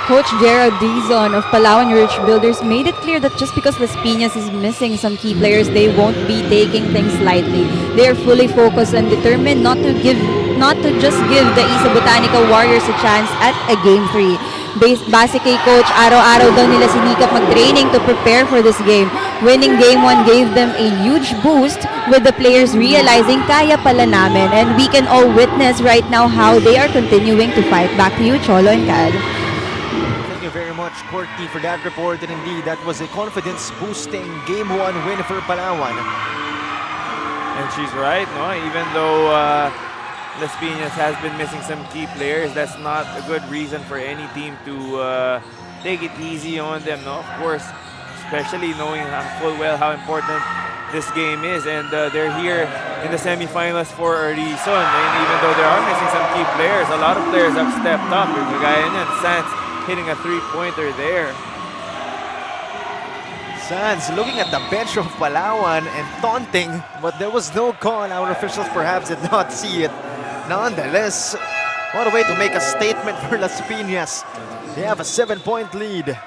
Coach Gerald Dizon of Palawan Yurich Builders made it clear that just because Las Piñas is missing some key players, they won't be taking things lightly. They are fully focused and determined not to just give the Ysa Botanica Warriors a chance at a Game 3. Base kay Coach, araw-araw daw nila sinikap mag-training to prepare for this game. Winning Game 1 gave them a huge boost, with the players realizing kaya pala namin, and we can all witness right now how they are continuing to fight. Back to you, Cholo and Cal. Thank you very much, Courtney, for that report. And indeed, that was a confidence-boosting Game 1 win for Palawan. And she's right, no? Even though Las Piñas has been missing some key players, that's not a good reason for any team to take it easy on them, no? Of course, especially knowing full well how important this game is, and they're here in the semifinals for a reason. And even though there are missing some key players, a lot of players have stepped up. Yung kagaya niyan, Sands hitting a three-pointer there. Sands looking at the bench of Palawan and taunting, but there was no call. Our officials perhaps did not see it. Nonetheless, what a way to make a statement for Las Piñas. They have a 7-point lead.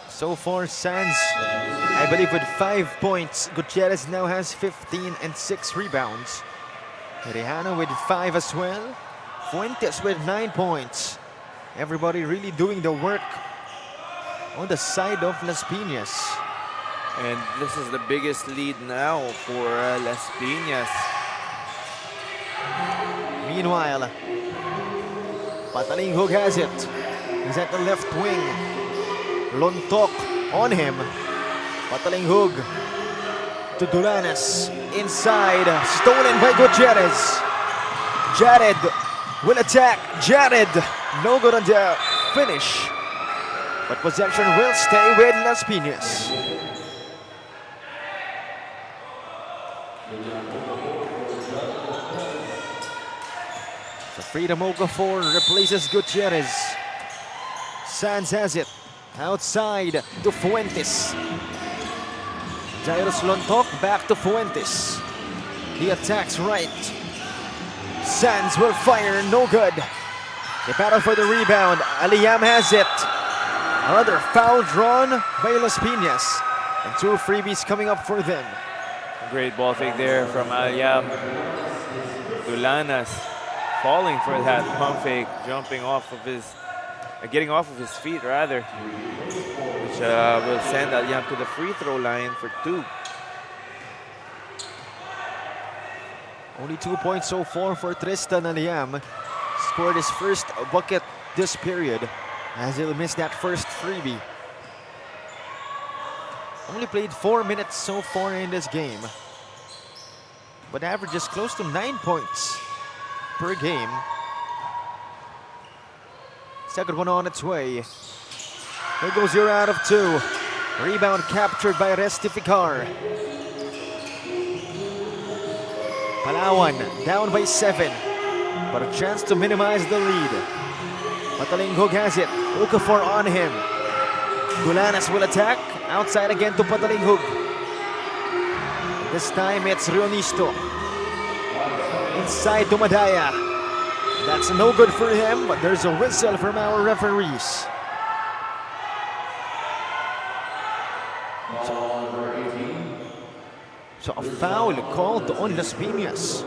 So far, Sands, I believe, with 5 points. Gutierrez now has 15 and 6 rebounds. Rejano with 5 as well. Fuentes with 9 points. Everybody really doing the work on the side of Las Piñas. And this is the biggest lead now for Las Piñas. Meanwhile, Pataling Hug has it. He's at the left wing. Lontok on him. Pataling Hug to Duranes. Inside, stolen by Gutierrez. Jared will attack. Jared, no good on the finish. But possession will stay with Las Piñas. So Freedom Okafor replaces Gutierrez. Sands has it. Outside to Fuentes. Jairus Lontok back to Fuentes. He attacks right. Sands will fire, no good. They battle for the rebound. Aliam has it. Another foul drawn by Las Piñas. And 2 freebies coming up for them. Great ball fake there from Aliam. Dulanas falling for that pump fake, jumping off of his, getting off of his feet rather, which will send Aliam to the free throw line for 2. Only 2 points so far for Tristan Aliam. Scored his first bucket this period as he'll miss that first freebie. Only played 4 minutes so far in this game, but averages close to 9 points per game. Second one on its way. There goes your out of 2. Rebound captured by Restificar. Palawan down by 7, but a chance to minimize the lead. Pataling Hug has it. Okafor on him. Dulanas will attack. Outside again to Pataling Hug. This time it's Rionisto. Inside to Madaya. That's no good for him, but there's a whistle from our referees. So a foul called on Las Piñas.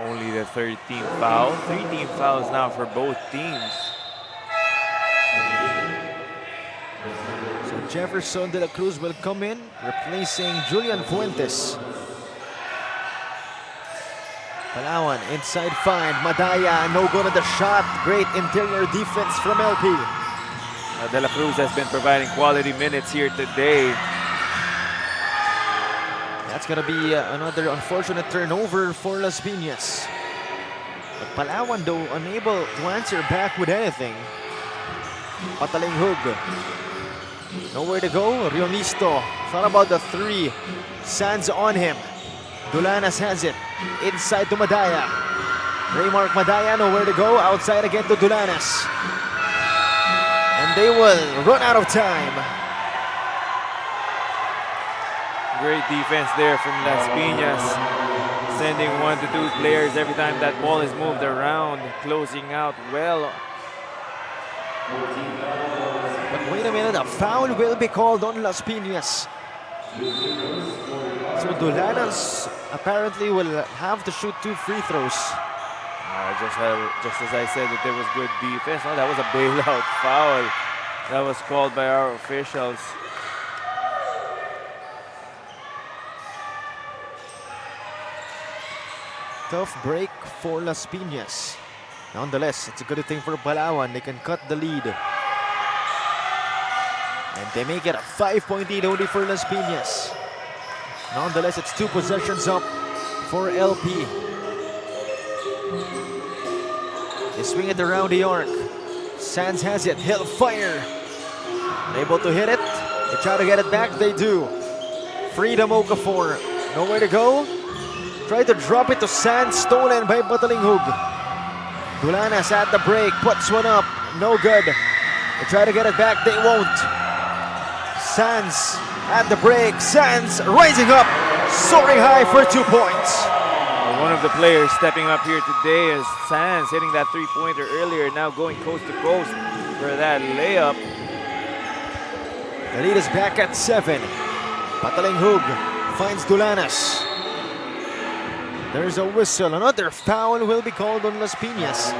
Only the 13th foul. 13 fouls now for both teams. So Jefferson de la Cruz will come in, replacing Julian Fuentes. Palawan inside find. Madaya, no good on the shot. Great interior defense from LP. De la Cruz has been providing quality minutes here today. That's going to be another unfortunate turnover for Las Piñas. But Palawan, though, unable to answer back with anything. Pataling Hug. Nowhere to go. Rionisto. Thought about the 3. Sands on him. Dulanas has it. Inside to Madaya. Raymark Madaya, nowhere to go. Outside again to Dulanas. And they will run out of time. Great defense there from Las Piñas, sending 1 to 2 players every time that ball is moved around, closing out well. But wait a minute, a foul will be called on Las Piñas. So Dulanas apparently will have to shoot 2 free throws. Just as I said that there was good defense, no, that was a bailout foul. That was called by our officials. Tough break for Las Piñas. Nonetheless, it's a good thing for Palawan. They can cut the lead. And they make it a 5-point lead only for Las Piñas. Nonetheless, it's 2 possessions up for LP. They swing it around the arc. Sands has it. He'll fire. Able to hit it. They try to get it back, they do. Freedom Okafor, nowhere to go. Try to drop it to Sands, stolen by Batalinghug. Dulanas at the break, puts one up, no good. They try to get it back, they won't. Sands at the break, Sands rising up, soaring high for 2 points. One of the players stepping up here today is Sands, hitting that three-pointer earlier, now going coast to coast for that layup. The lead is back at 7. Batalinghug finds Dulanas. There's a whistle. Another foul will be called on Las Piñas.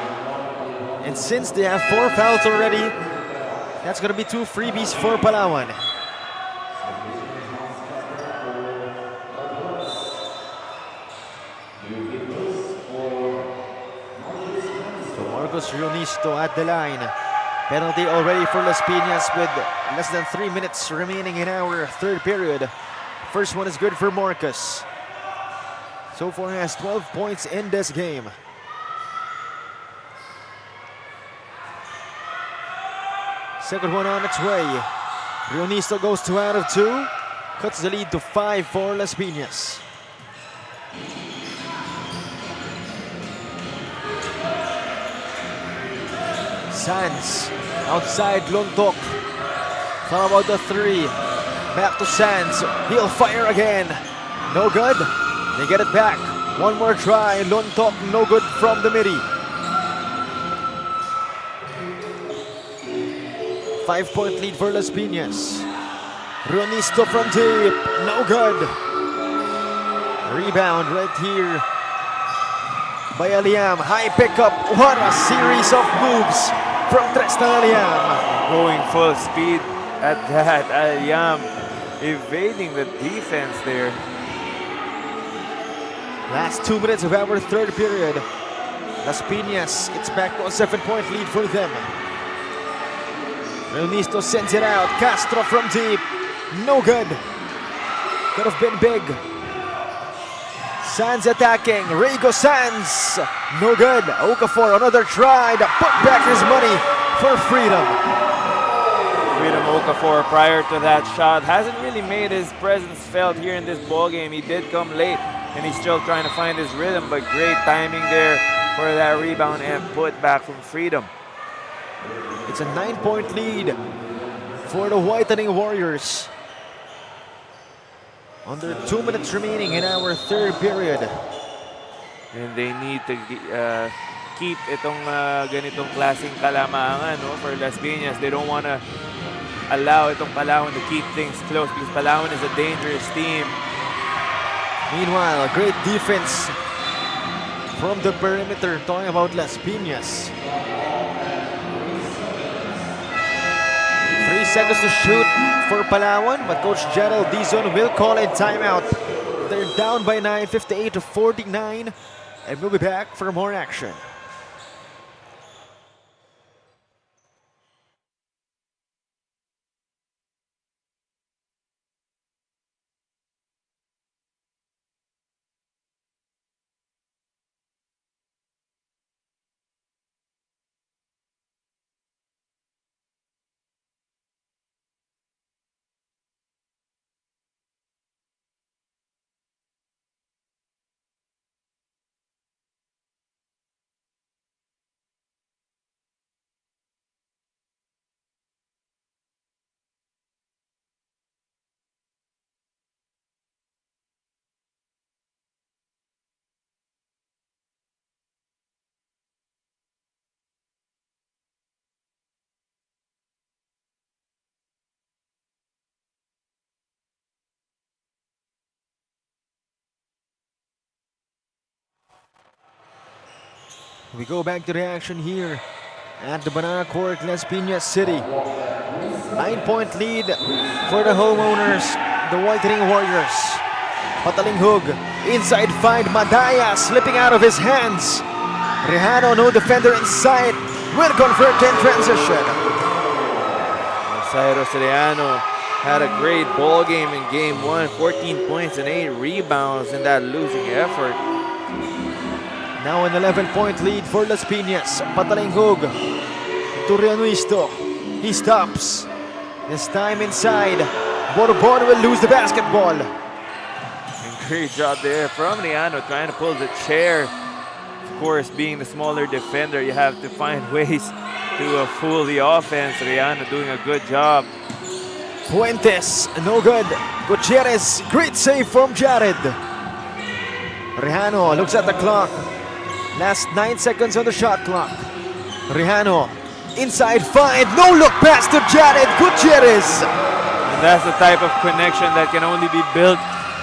And since they have 4 fouls already, that's going to be 2 freebies for Palawan. So Marcos Rionisto at the line. Penalty already for Las Piñas with less than 3 minutes remaining in our third period. First one is good for Marcos. So far has 12 points in this game. Second one on its way. Rionisto goes 2 out of 2. Cuts the lead to 5 for Las Piñas. Sands outside Lontok. How about the 3? Back to Sands. He'll fire again. No good. They get it back. One more try. Lontok no good from the midi. 5-point lead for Las Piñas. Rionisto from deep. No good. Rebound right here by Aliam. High pickup. What a series of moves from Tristan Aliam. Going full speed at that. Aliam evading the defense there. Last 2 minutes of our third period. Las Piñas, it's back to a 7-point lead for them. Rionisto sends it out. Castro from deep. No good. Could have been big. Sands attacking. Rego Sands. No good. Okafor, another try to put back his money for Freedom. Freedom Okafor, prior to that shot, hasn't really made his presence felt here in this ball game. He did come late, and he's still trying to find his rhythm, but great timing there for that rebound and put back from Freedom. It's a 9-point lead for the Whitening Warriors. Under 2 minutes remaining in our third period. And they need to keep itong ganitong klaseng kalamangan, no, for Las Piñas. They don't want to allow itong Palawan to keep things close because Palawan is a dangerous team. Meanwhile, a great defense from the perimeter, talking about Las Piñas. 3 seconds to shoot for Palawan, but Coach Gerald Dizon will call a timeout. They're down by 9, 58-49, and we'll be back for more action. We go back to the action here at the Banana Court, Las Piñas City. 9-point lead for the homeowners, the Whitening Warriors. Batalinghug, inside find, Madaya slipping out of his hands. Rejano, no defender inside, will convert in transition. Cyrus Rejano had a great ball game in game 1, 14 points and 8 rebounds in that losing effort. Now an 11-point lead for Las Piñas. Batalinghug to Rionisto. He stops. This time inside. Bourbon will lose the basketball. And great job there from Riano trying to pull the chair. Of course, being the smaller defender, you have to find ways to fool the offense. Riano doing a good job. Fuentes, no good. Gutierrez, great save from Jared. Rihano looks at the clock. Last 9 seconds on the shot clock. Rihano, inside find, no look pass to Jared Gutierrez. And that's the type of connection that can only be built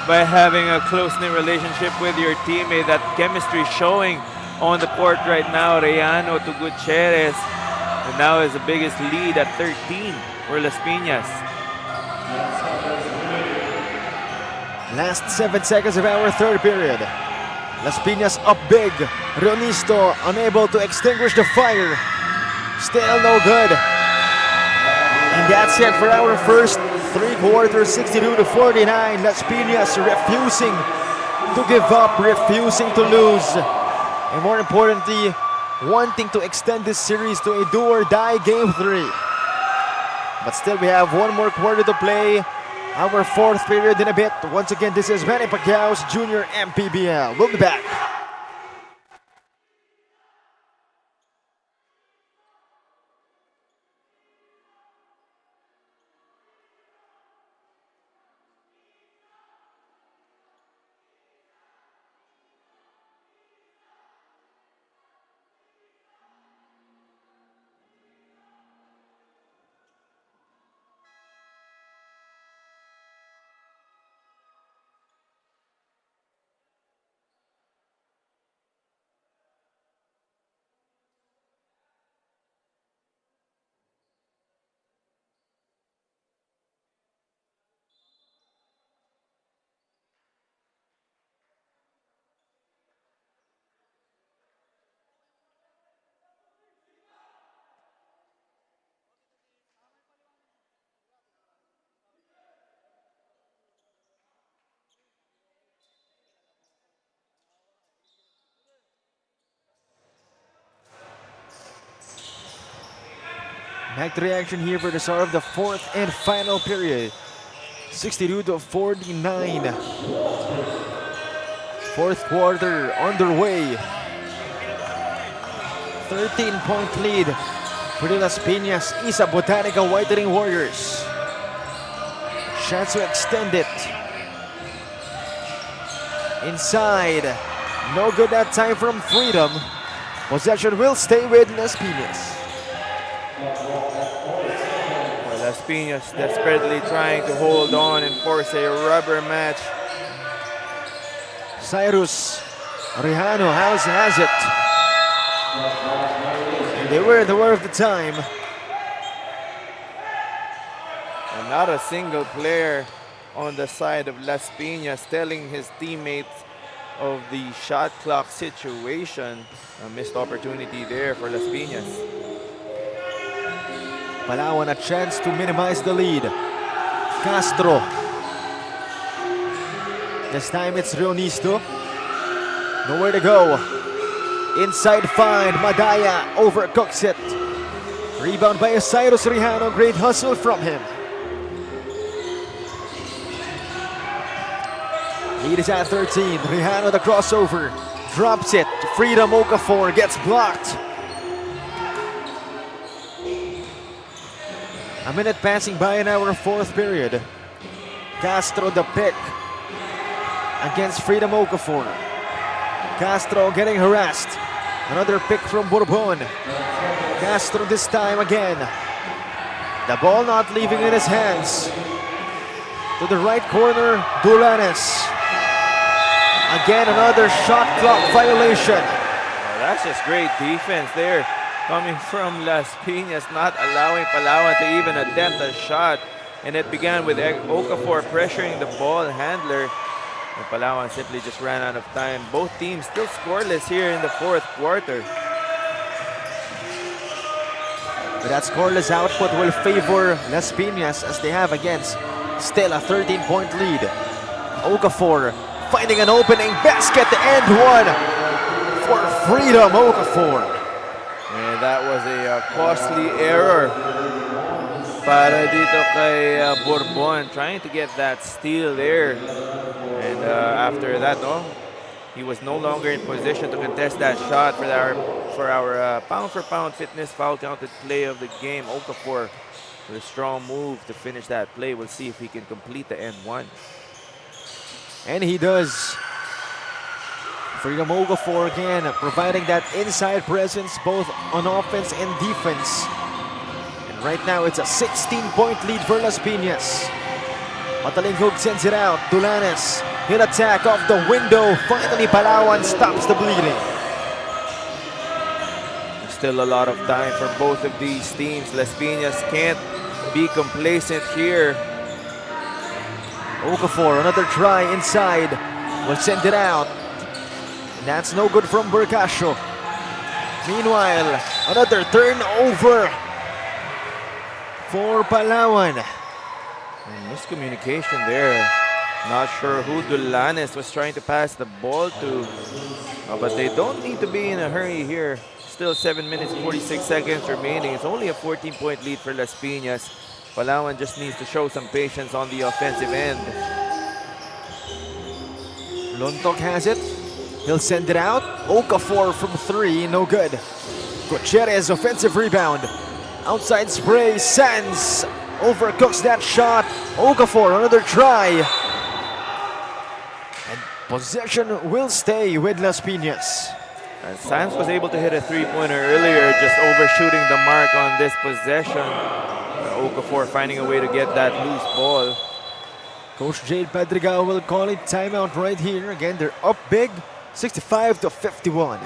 by having a close-knit relationship with your teammate. That chemistry showing on the court right now. Rihano to Gutierrez. And now is the biggest lead at 13 for Las Piñas. Last 7 seconds of our third period. Las Piñas up big. Rionisto unable to extinguish the fire. Still no good. And that's it for our first three quarters, 62-49. Las Piñas refusing to give up, refusing to lose. And more importantly, wanting to extend this series to a do-or-die game 3. But still, we have one more quarter to play. Our fourth period in a bit. Once again, this is Manny Pacquiao's Junior MPBL. We'll be back. Back to reaction here for the start of the fourth and final period. 62-49. Fourth quarter underway. 13-point lead for the Las Piñas Ysa Botanica Whitening Warriors. Chance to extend it. Inside. No good that time from Freedom. Possession will stay with Las Piñas. Well, Las Piñas desperately trying to hold on and force a rubber match. Cyrus Rihano has it. And they were the word of the time. And not a single player on the side of Las Piñas telling his teammates of the shot clock situation. A missed opportunity there for Las Piñas. Palawan a chance to minimize the lead. Castro. This time it's Rionisto. Nowhere to go. Inside find. Madaya overcooks it. Rebound by Cyrus Rihano. Great hustle from him. Lead is at 13. Rihano the crossover. Drops it. Freedom Okafor gets blocked. A minute passing by in our fourth period. Castro the pick against Freedom Okafor. Castro getting harassed. Another pick from Bourbon. Castro this time again. The ball not leaving in his hands. To the right corner, Dulanes. Again, another shot clock violation. Well, that's just great defense there. Coming from Las Piñas, not allowing Palawan to even attempt a shot. And it began with Okafor pressuring the ball handler. And Palawan simply just ran out of time. Both teams still scoreless here in the fourth quarter. But that scoreless output will favor Las Piñas as they have against still a 13-point lead. Okafor finding an opening basket and one for Freedom Okafor. And that was a costly error para dito kay Bourbon, trying to get that steal there. And after that, he was no longer in position to contest that shot for our pound-for-pound fitness foul counted play of the game. Okafor with a strong move to finish that play. We'll see if he can complete the N1. And he does. Freedom Okafor again, providing that inside presence both on offense and defense. And right now it's a 16-point lead for Las Piñas. Matalinghog sends it out. Dulanes, he'll attack off the window. Finally, Palawan stops the bleeding. Still a lot of time for both of these teams. Las Piñas can't be complacent here. Okafor, another try inside. Will send it out. And that's no good from Bercasio. Meanwhile, another turnover for Palawan. Miscommunication there. Not sure who Dulanes was trying to pass the ball to. But they don't need to be in a hurry here. Still 7 minutes, 46 seconds remaining. It's only a 14-point lead for Las Piñas. Palawan just needs to show some patience on the offensive end. Lontok has it. He'll send it out. Okafor from 3, no good. Gutierrez, offensive rebound. Outside spray, Sands overcooks that shot. Okafor, another try. And possession will stay with Las Piñas. And Sands was able to hit a three-pointer earlier, just overshooting the mark on this possession. Okafor finding a way to get that loose ball. Coach Jade Padrigal will call it timeout right here. Again, they're up big, 65-51.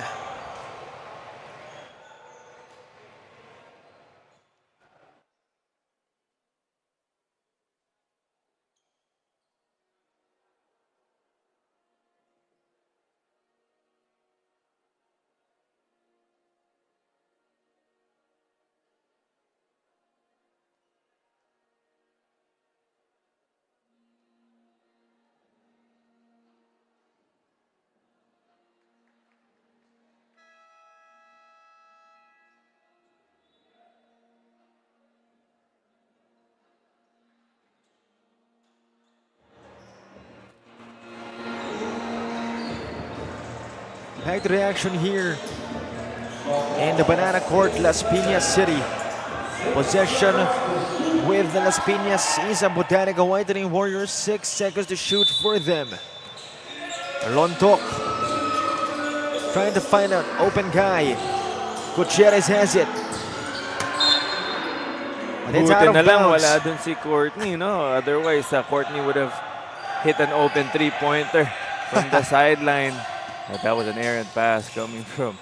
Packed reaction here in the Banana Court, Las Piñas City. Possession with the Las Piñas Ysa Botanica Whitening Warriors. 6 seconds to shoot for them. Lontok trying to find an open guy. Gutierrez has it. But it's out of Buti na lang bounds. wala dun si Courtney, no? Otherwise, Courtney would have hit an open three-pointer from the sideline. But that was an errant pass coming from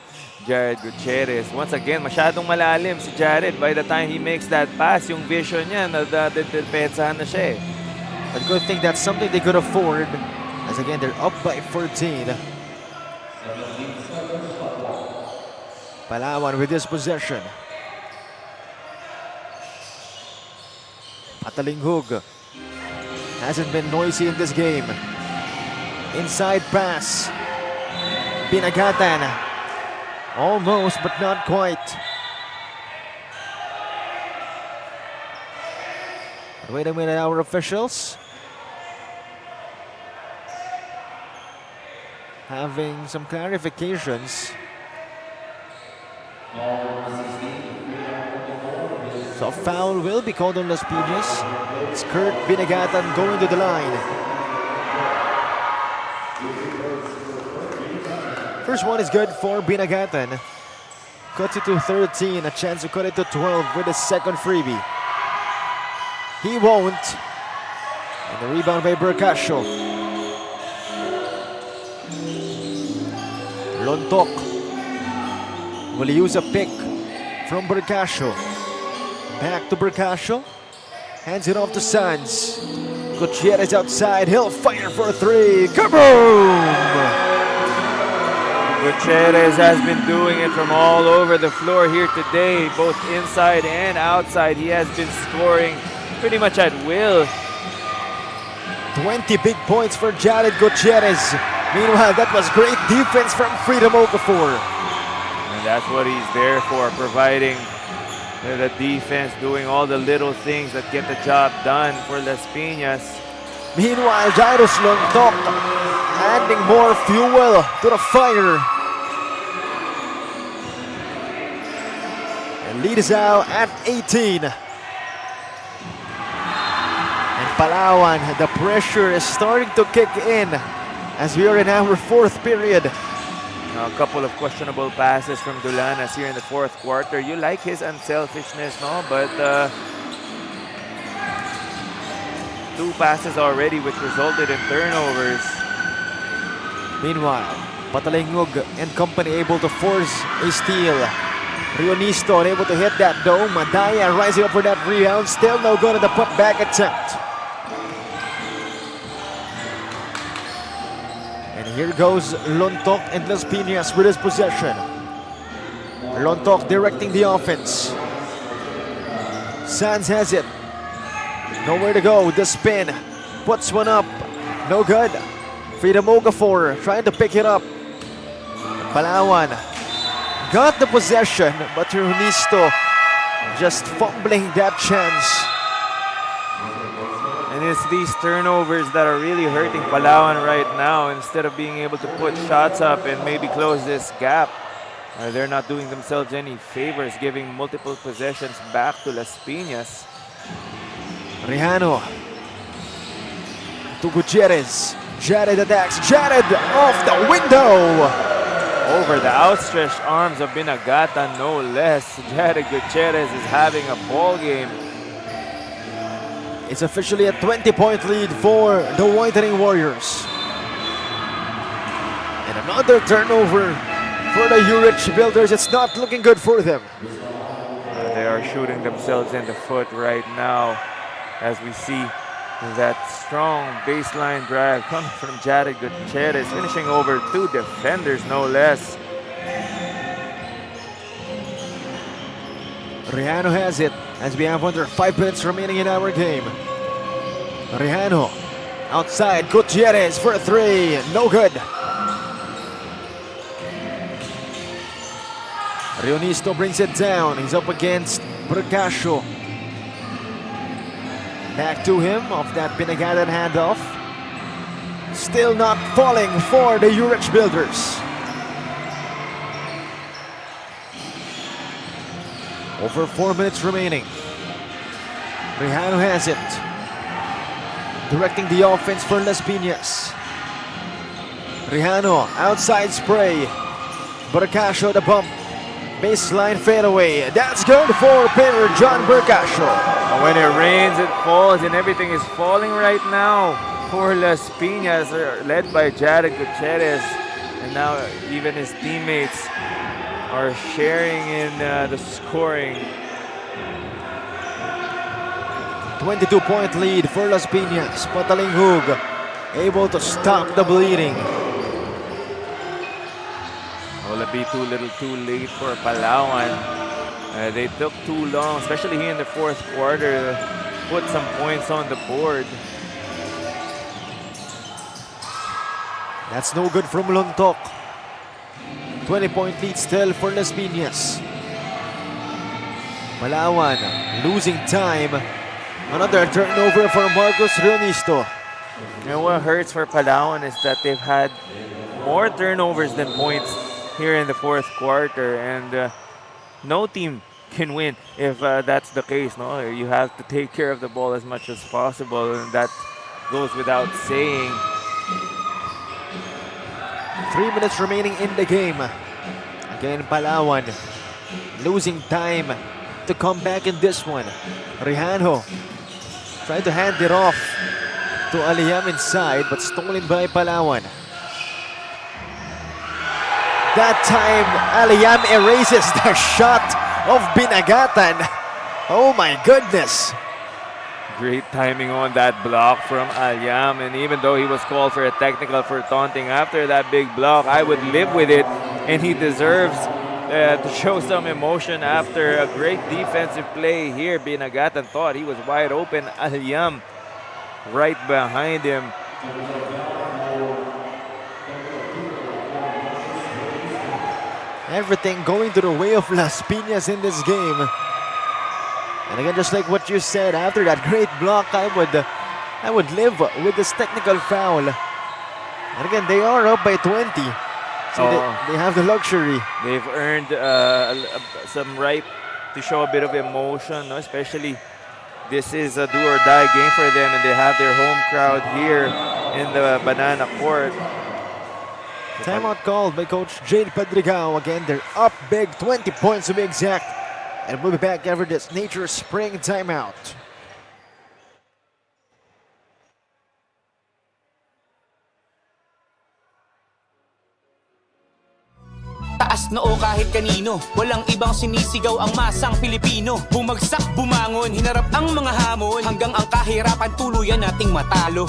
Jared Gutierrez. Once again, masyadong malalim si Jared. By the time he makes that pass, yung vision niya, nadadepensahan na siya eh. But good thing that's something they could afford. As again, they're up by 14. Palawan with this possession. Matalinghog hasn't been noisy in this game. Inside pass. Binagatan. Almost, but not quite. But wait a minute, our officials having some clarifications. So a foul will be called on Las Piñas. It's Kurt Binagatan going to the line. First one is good for Binagatan. Cuts it to 13, a chance to cut it to 12 with a second freebie. He won't. And the rebound by Bercasio. Lontok will use a pick from Bercasio. Back to Bercasio. Hands it off to Sands. Gutierrez outside. He'll fire for 3. Kaboom! Gutierrez has been doing it from all over the floor here today, both inside and outside. He has been scoring pretty much at will. 20 big points for Jared Gutierrez. Meanwhile, that was great defense from Freedom Okafor. And that's what he's there for, providing The defense doing all the little things that get the job done for Las Piñas. Meanwhile, Jairus Lontok adding more fuel to the fire. And lead is out at 18. And Palawan, the pressure is starting to kick in as we are in our fourth period. A couple of questionable passes from Dulanas here in the fourth quarter. You like his unselfishness, no? But 2 passes already, which resulted in turnovers. Meanwhile, Patalingog and company able to force a steal. Rionisto unable to hit that though. Madaya rising up for that rebound. Still no good at the putback attempt. And here goes Lontok and Las Piñas with his possession. Lontok directing the offense. Sands has it. Nowhere to go. The spin. Puts one up. No good. Freedom Okafor trying to pick it up. Palawan got the possession, but Rionisto just fumbling that chance. And it's these turnovers that are really hurting Palawan right now. Instead of being able to put shots up and maybe close this gap, they're not doing themselves any favors, giving multiple possessions back to Las Piñas. Rejano to Gutierrez. Jared attacks. Jared off the window. Over the outstretched arms of Binagata, no less. Jared Gutierrez is having a ball game. It's officially a 20-point lead for the Whitening Warriors. And another turnover for the Yurich Builders. It's not looking good for them. They are shooting themselves in the foot right now as we see that strong baseline drive coming from Jared Gutierrez, finishing over 2 defenders, no less. Rejano has it as we have under 5 minutes remaining in our game. Rejano outside. Gutierrez for a 3. No good. Rionisto brings it down. He's up against Bracasio. Back to him off that Binagatan handoff. Still not falling for the Yurich Builders. Over 4 minutes remaining. Rejano has it. Directing the offense for Las Piñas. Rejano outside spray. Bracasio the bump. Baseline fadeaway. That's good for player John Bracasio. And when it rains, it falls, and everything is falling right now for Las Piñas, led by Jared Gutierrez. And now even his teammates are sharing in the scoring. 22-point lead for Las Piñas. Patalingog able to stop the bleeding. Will it be too little too late for Palawan? They took too long, especially here in the fourth quarter, to put some points on the board. That's no good from Lontok. 20-point lead still for Las Piñas. Palawan losing time. Another turnover for Marcos Rionisto. And what hurts for Palawan is that they've had more turnovers than points here in the fourth quarter, and no team can win if that's the case. No, you have to take care of the ball as much as possible, and that goes without saying. 3 minutes remaining in the game. Again, Palawan losing time to come back in this one. Rejano trying to hand it off to Aliam inside, but stolen by Palawan. That time, Aliam erases the shot of Binagatan. Oh my goodness. Great timing on that block from Aliam, and even though he was called for a technical for taunting after that big block, I would live with it, and he deserves to show some emotion after a great defensive play here. Binagatan thought he was wide open. Aliam right behind him. Everything going to the way of Las Piñas in this game. And again, just like what you said, after that great block, I would live with this technical foul. And again, they are up by 20. So they have the luxury. They've earned some right to show a bit of emotion, no? Especially this is a do-or-die game for them, and they have their home crowd here in the Banana Court. Timeout called by Coach Jade Padrigao. Again, they're up big, 20 points to be exact. And we'll be back after this Nature Spring timeout. Taas noo kahit kanino, walang ibang sinisigaw ang masang Pilipino. Bumagsak, bumangon, hinarap ang mga hamon, hanggang ang kahirapan tuluyan nating matalo.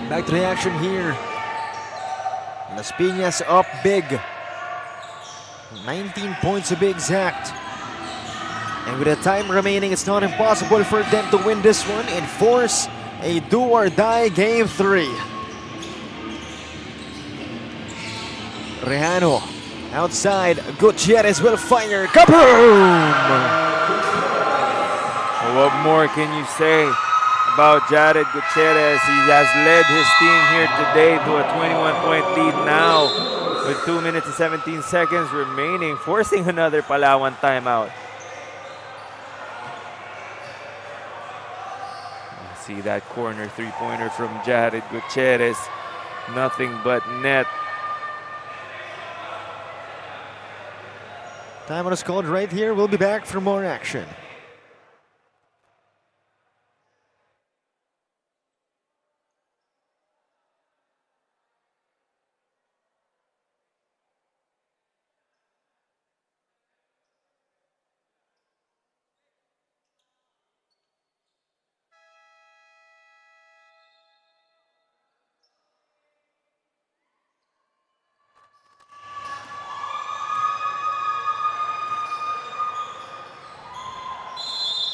Back to the action here. Las Piñas up big. 19 points to be exact. And with the time remaining, it's not impossible for them to win this one and force a do-or-die game 3. Rejano outside. Gutierrez will fire. Kaboom! What more can you say about Jared Gutierrez? He has led his team here today to a 21-point lead now with 2 minutes and 17 seconds remaining, forcing another Palawan timeout. See that corner three-pointer from Jared Gutierrez. Nothing but net. Timeout is called right here. We'll be back for more action.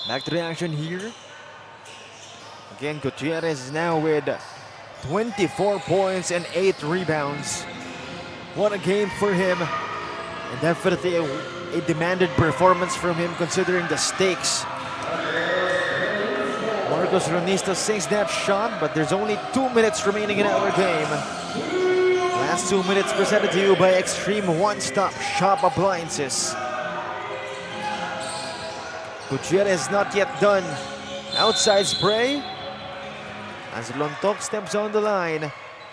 Back to the action here. Again, Gutierrez is now with 24 points and 8 rebounds. What a game for him. And definitely a demanded performance from him considering the stakes. Marcos Ronista sinks that shot, but there's only 2 minutes remaining in our game. Last 2 minutes presented to you by Extreme One-Stop Shop Appliances. Gutierrez not yet done. Outside spray. As Lontok steps on the line.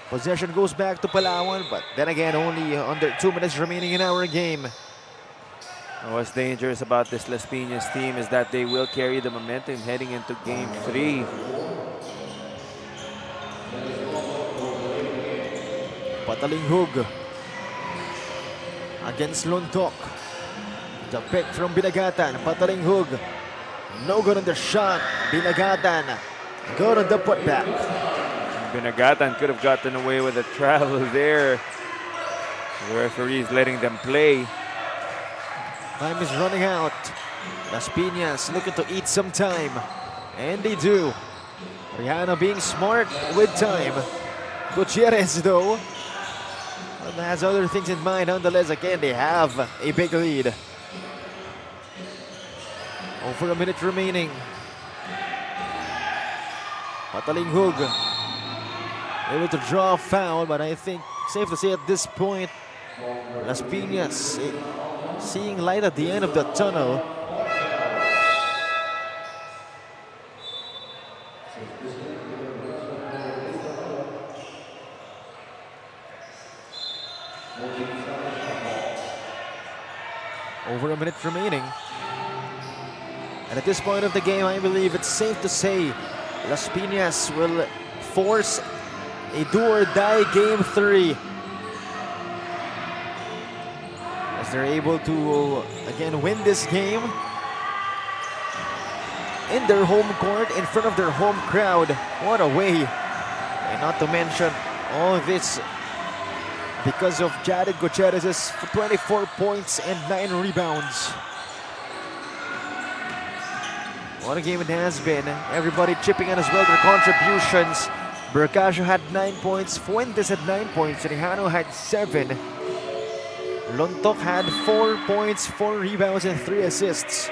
Possession goes back to Palawan, but then again, only under 2 minutes remaining in our game. What's dangerous about this Las Piñas team is that they will carry the momentum heading into Game 3. Patalinghug against Lontok. The pick from Binagatan. Patalinghug. No good on the shot. Binagatan. Good on the putback. Binagatan could have gotten away with a travel there. The referee is letting them play. Time is running out. Las Piñas looking to eat some time. And they do. Rihanna being smart with time. Gutierrez though has other things in mind. Nonetheless, again, they have a big lead. Over a minute remaining. Patalinghug able to draw a foul, but I think safe to say at this point, Las Piñas seeing light at the end of the tunnel. Over a minute remaining. And at this point of the game, I believe it's safe to say Las Piñas will force a do-or-die Game 3. As they're able to, again, win this game in their home court, in front of their home crowd. What a way. And not to mention all of this because of Jared Gutierrez's 24 points and 9 rebounds. What a game it has been. Everybody chipping in as well their contributions. Bercasio had 9 points, Fuentes had 9 points, Rejano had 7. Lontok had 4 points, 4 rebounds, and 3 assists.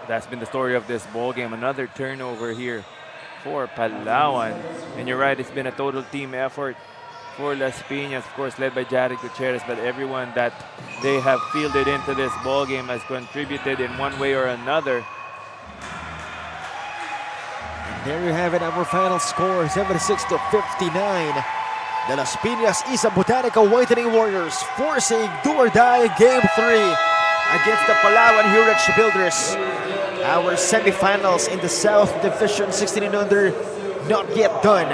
That's been the story of this ball game. Another turnover here for Palawan. And you're right, it's been a total team effort for Las Piñas, of course, led by Jared Gutierrez, but everyone that they have fielded into this ball game has contributed in one way or another. And there you have it, our final score, 76-59. The Las Piñas Ysa Botanica Whitening Warriors forcing do-or-die Game 3 against the Palawan Yurich Builders. Our semifinals in the South Division 16 and under not yet done.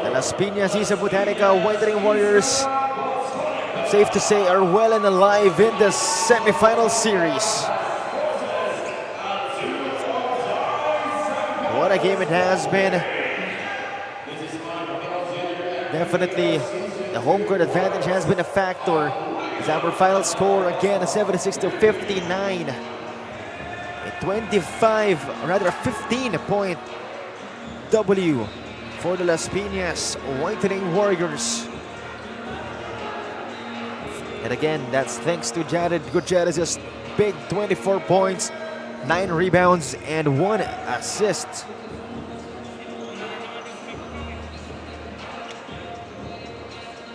The Las Piñas Ysa Botanica Whitening Warriors, safe to say, are well and alive in the semifinal series. What a game it has been. Definitely the home court advantage has been a factor. As our final score again, a 76-59. A 15-point W for the Las Piñas Whitening Warriors. And again, that's thanks to Jared Gutierrez's big 24 points, 9 rebounds, and 1 assist.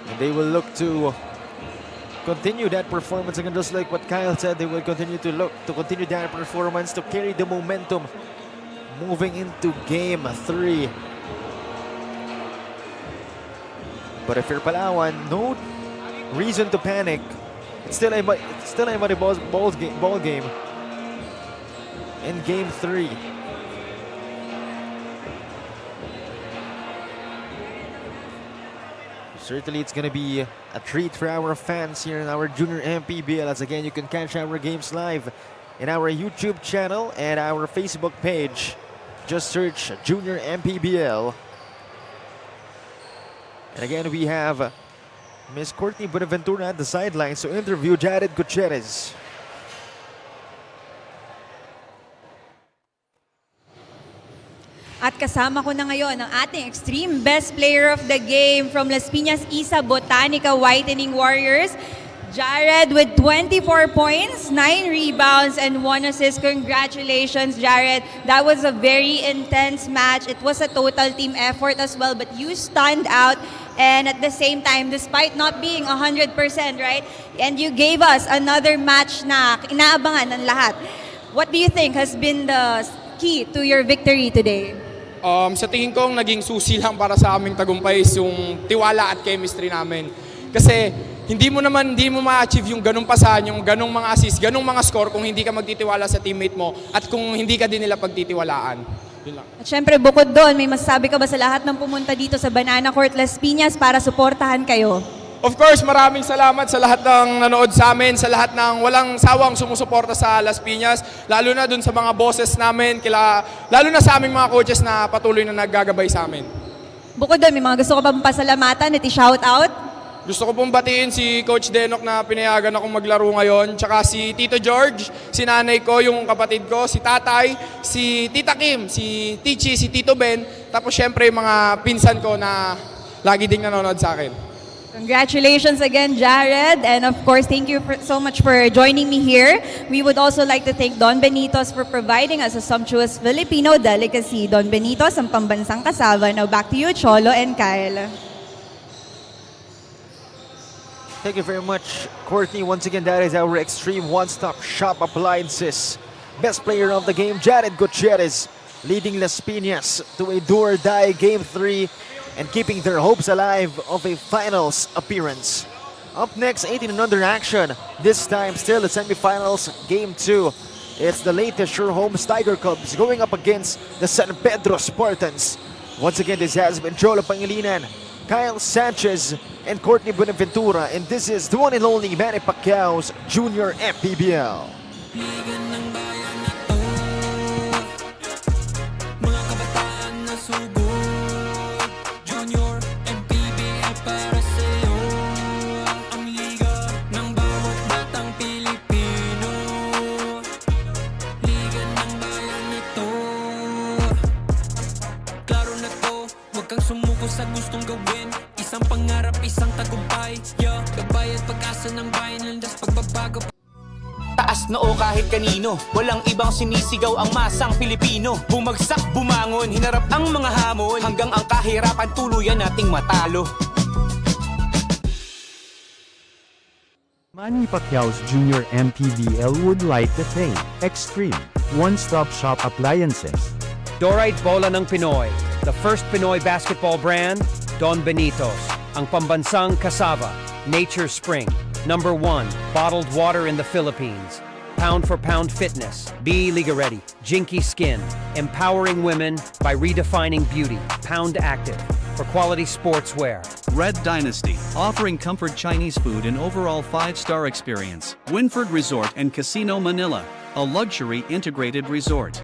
And they will look to continue that performance again, just like what Kyle said. They will continue to look to continue that performance to carry the momentum moving into Game 3. But if you're Palawan, no reason to panic. It's still a ball game in Game 3. Certainly, it's going to be a treat for our fans here in our Junior MPBL. As again, you can catch our games live in our YouTube channel and our Facebook page. Just search Junior MPBL. And again, we have Miss Courtney Buenaventura at the sidelines to interview Jared Gutierrez. At kasama ko na ngayon ang ating extreme best player of the game from Las Piñas Ysa Botanica Whitening Warriors, Jared, with 24 points, 9 rebounds, and 1 assist. Congratulations, Jared. That was a very intense match. It was a total team effort as well, but you stand out. And at the same time, despite not being 100%, right? And you gave us another match na inaabangan ng lahat. What do you think has been the key to your victory today? Sa tingin ko, naging susi lang para sa aming tagumpay is yung tiwala at chemistry namin. Kasi hindi mo ma-achieve yung ganung pasahan, yung ganung mga assist, ganung mga score kung hindi ka magtitiwala sa teammate mo at kung hindi ka din nila pagtitiwalaan. Yun lang. At syempre, bukod doon, may masasabi ka ba sa lahat ng pumunta dito sa Banana Court Las Piñas para suportahan kayo? Of course, maraming salamat sa lahat ng nanood sa amin, sa lahat ng walang sawang sumusuporta sa Las Piñas, lalo na dun sa mga bosses namin, lalo na sa aming mga coaches na patuloy na naggagabay sa amin. Bukod doon, may mga gusto ko pa pasalamatan at i-shout out? Gusto ko pong batiin si Coach Denok na pinayagan akong maglaro ngayon, tsaka si Tito George, si nanay ko, yung kapatid ko, si tatay, si Tita Kim, si Tichi, si Tito Ben, tapos syempre yung mga pinsan ko na lagi ding nanonood sa akin. Congratulations again, Jared. And of course, thank you so much for joining me here. We would also like to thank Don Benitos for providing us a sumptuous Filipino delicacy. Don Benitos, ang pambansang kasava. Now back to you, Cholo and Kyle. Thank you very much, Courtney. Once again, that is our extreme one-stop shop appliances. Best player of the game, Jared Gutierrez, leading Las Piñas to a do-or-die Game 3 and keeping their hopes alive of a finals appearance. Up next, 18 and under action. This time, still the semifinals, Game 2. It's the latest Sure Homes Tiger Cubs going up against the San Pedro Spartans. Once again, this has been Jolo Pangilinan, Kyle Sanchez, and Courtney Buenaventura, and this is the one and only Manny Pacquiao's Junior MPBL. Mga kabataan na sugod, Junior MPBL para sa'yo. Ang liga ng bawat batang Pilipino, liga ng bayan na to. Klaro na to, huwag kang sumuko sa gustong gawin. Isang pangarap, isang tagumpay, yeah. Gabay at pag-asa ng bayan, landas pagbabago. Taas noo kahit kanino, walang ibang sinisigaw ang masang Pilipino. Bumagsak, bumangon, hinarap ang mga hamon, hanggang ang kahirapan tuluyan nating matalo. Manny Pacquiao's Junior MPBL would like to thank Extreme One-Stop Shop Appliances. Dorite Bola ng Pinoy, the first Pinoy basketball brand, Don Benitos, ang pambansang cassava, Nature Spring, #1 bottled water in the Philippines, pound for pound fitness, be Liga Ready, Jinky Skin, empowering women by redefining beauty, Pound Active, for quality sportswear. Red Dynasty, offering comfort Chinese food and overall 5-star experience. Winford Resort and Casino Manila, a luxury integrated resort.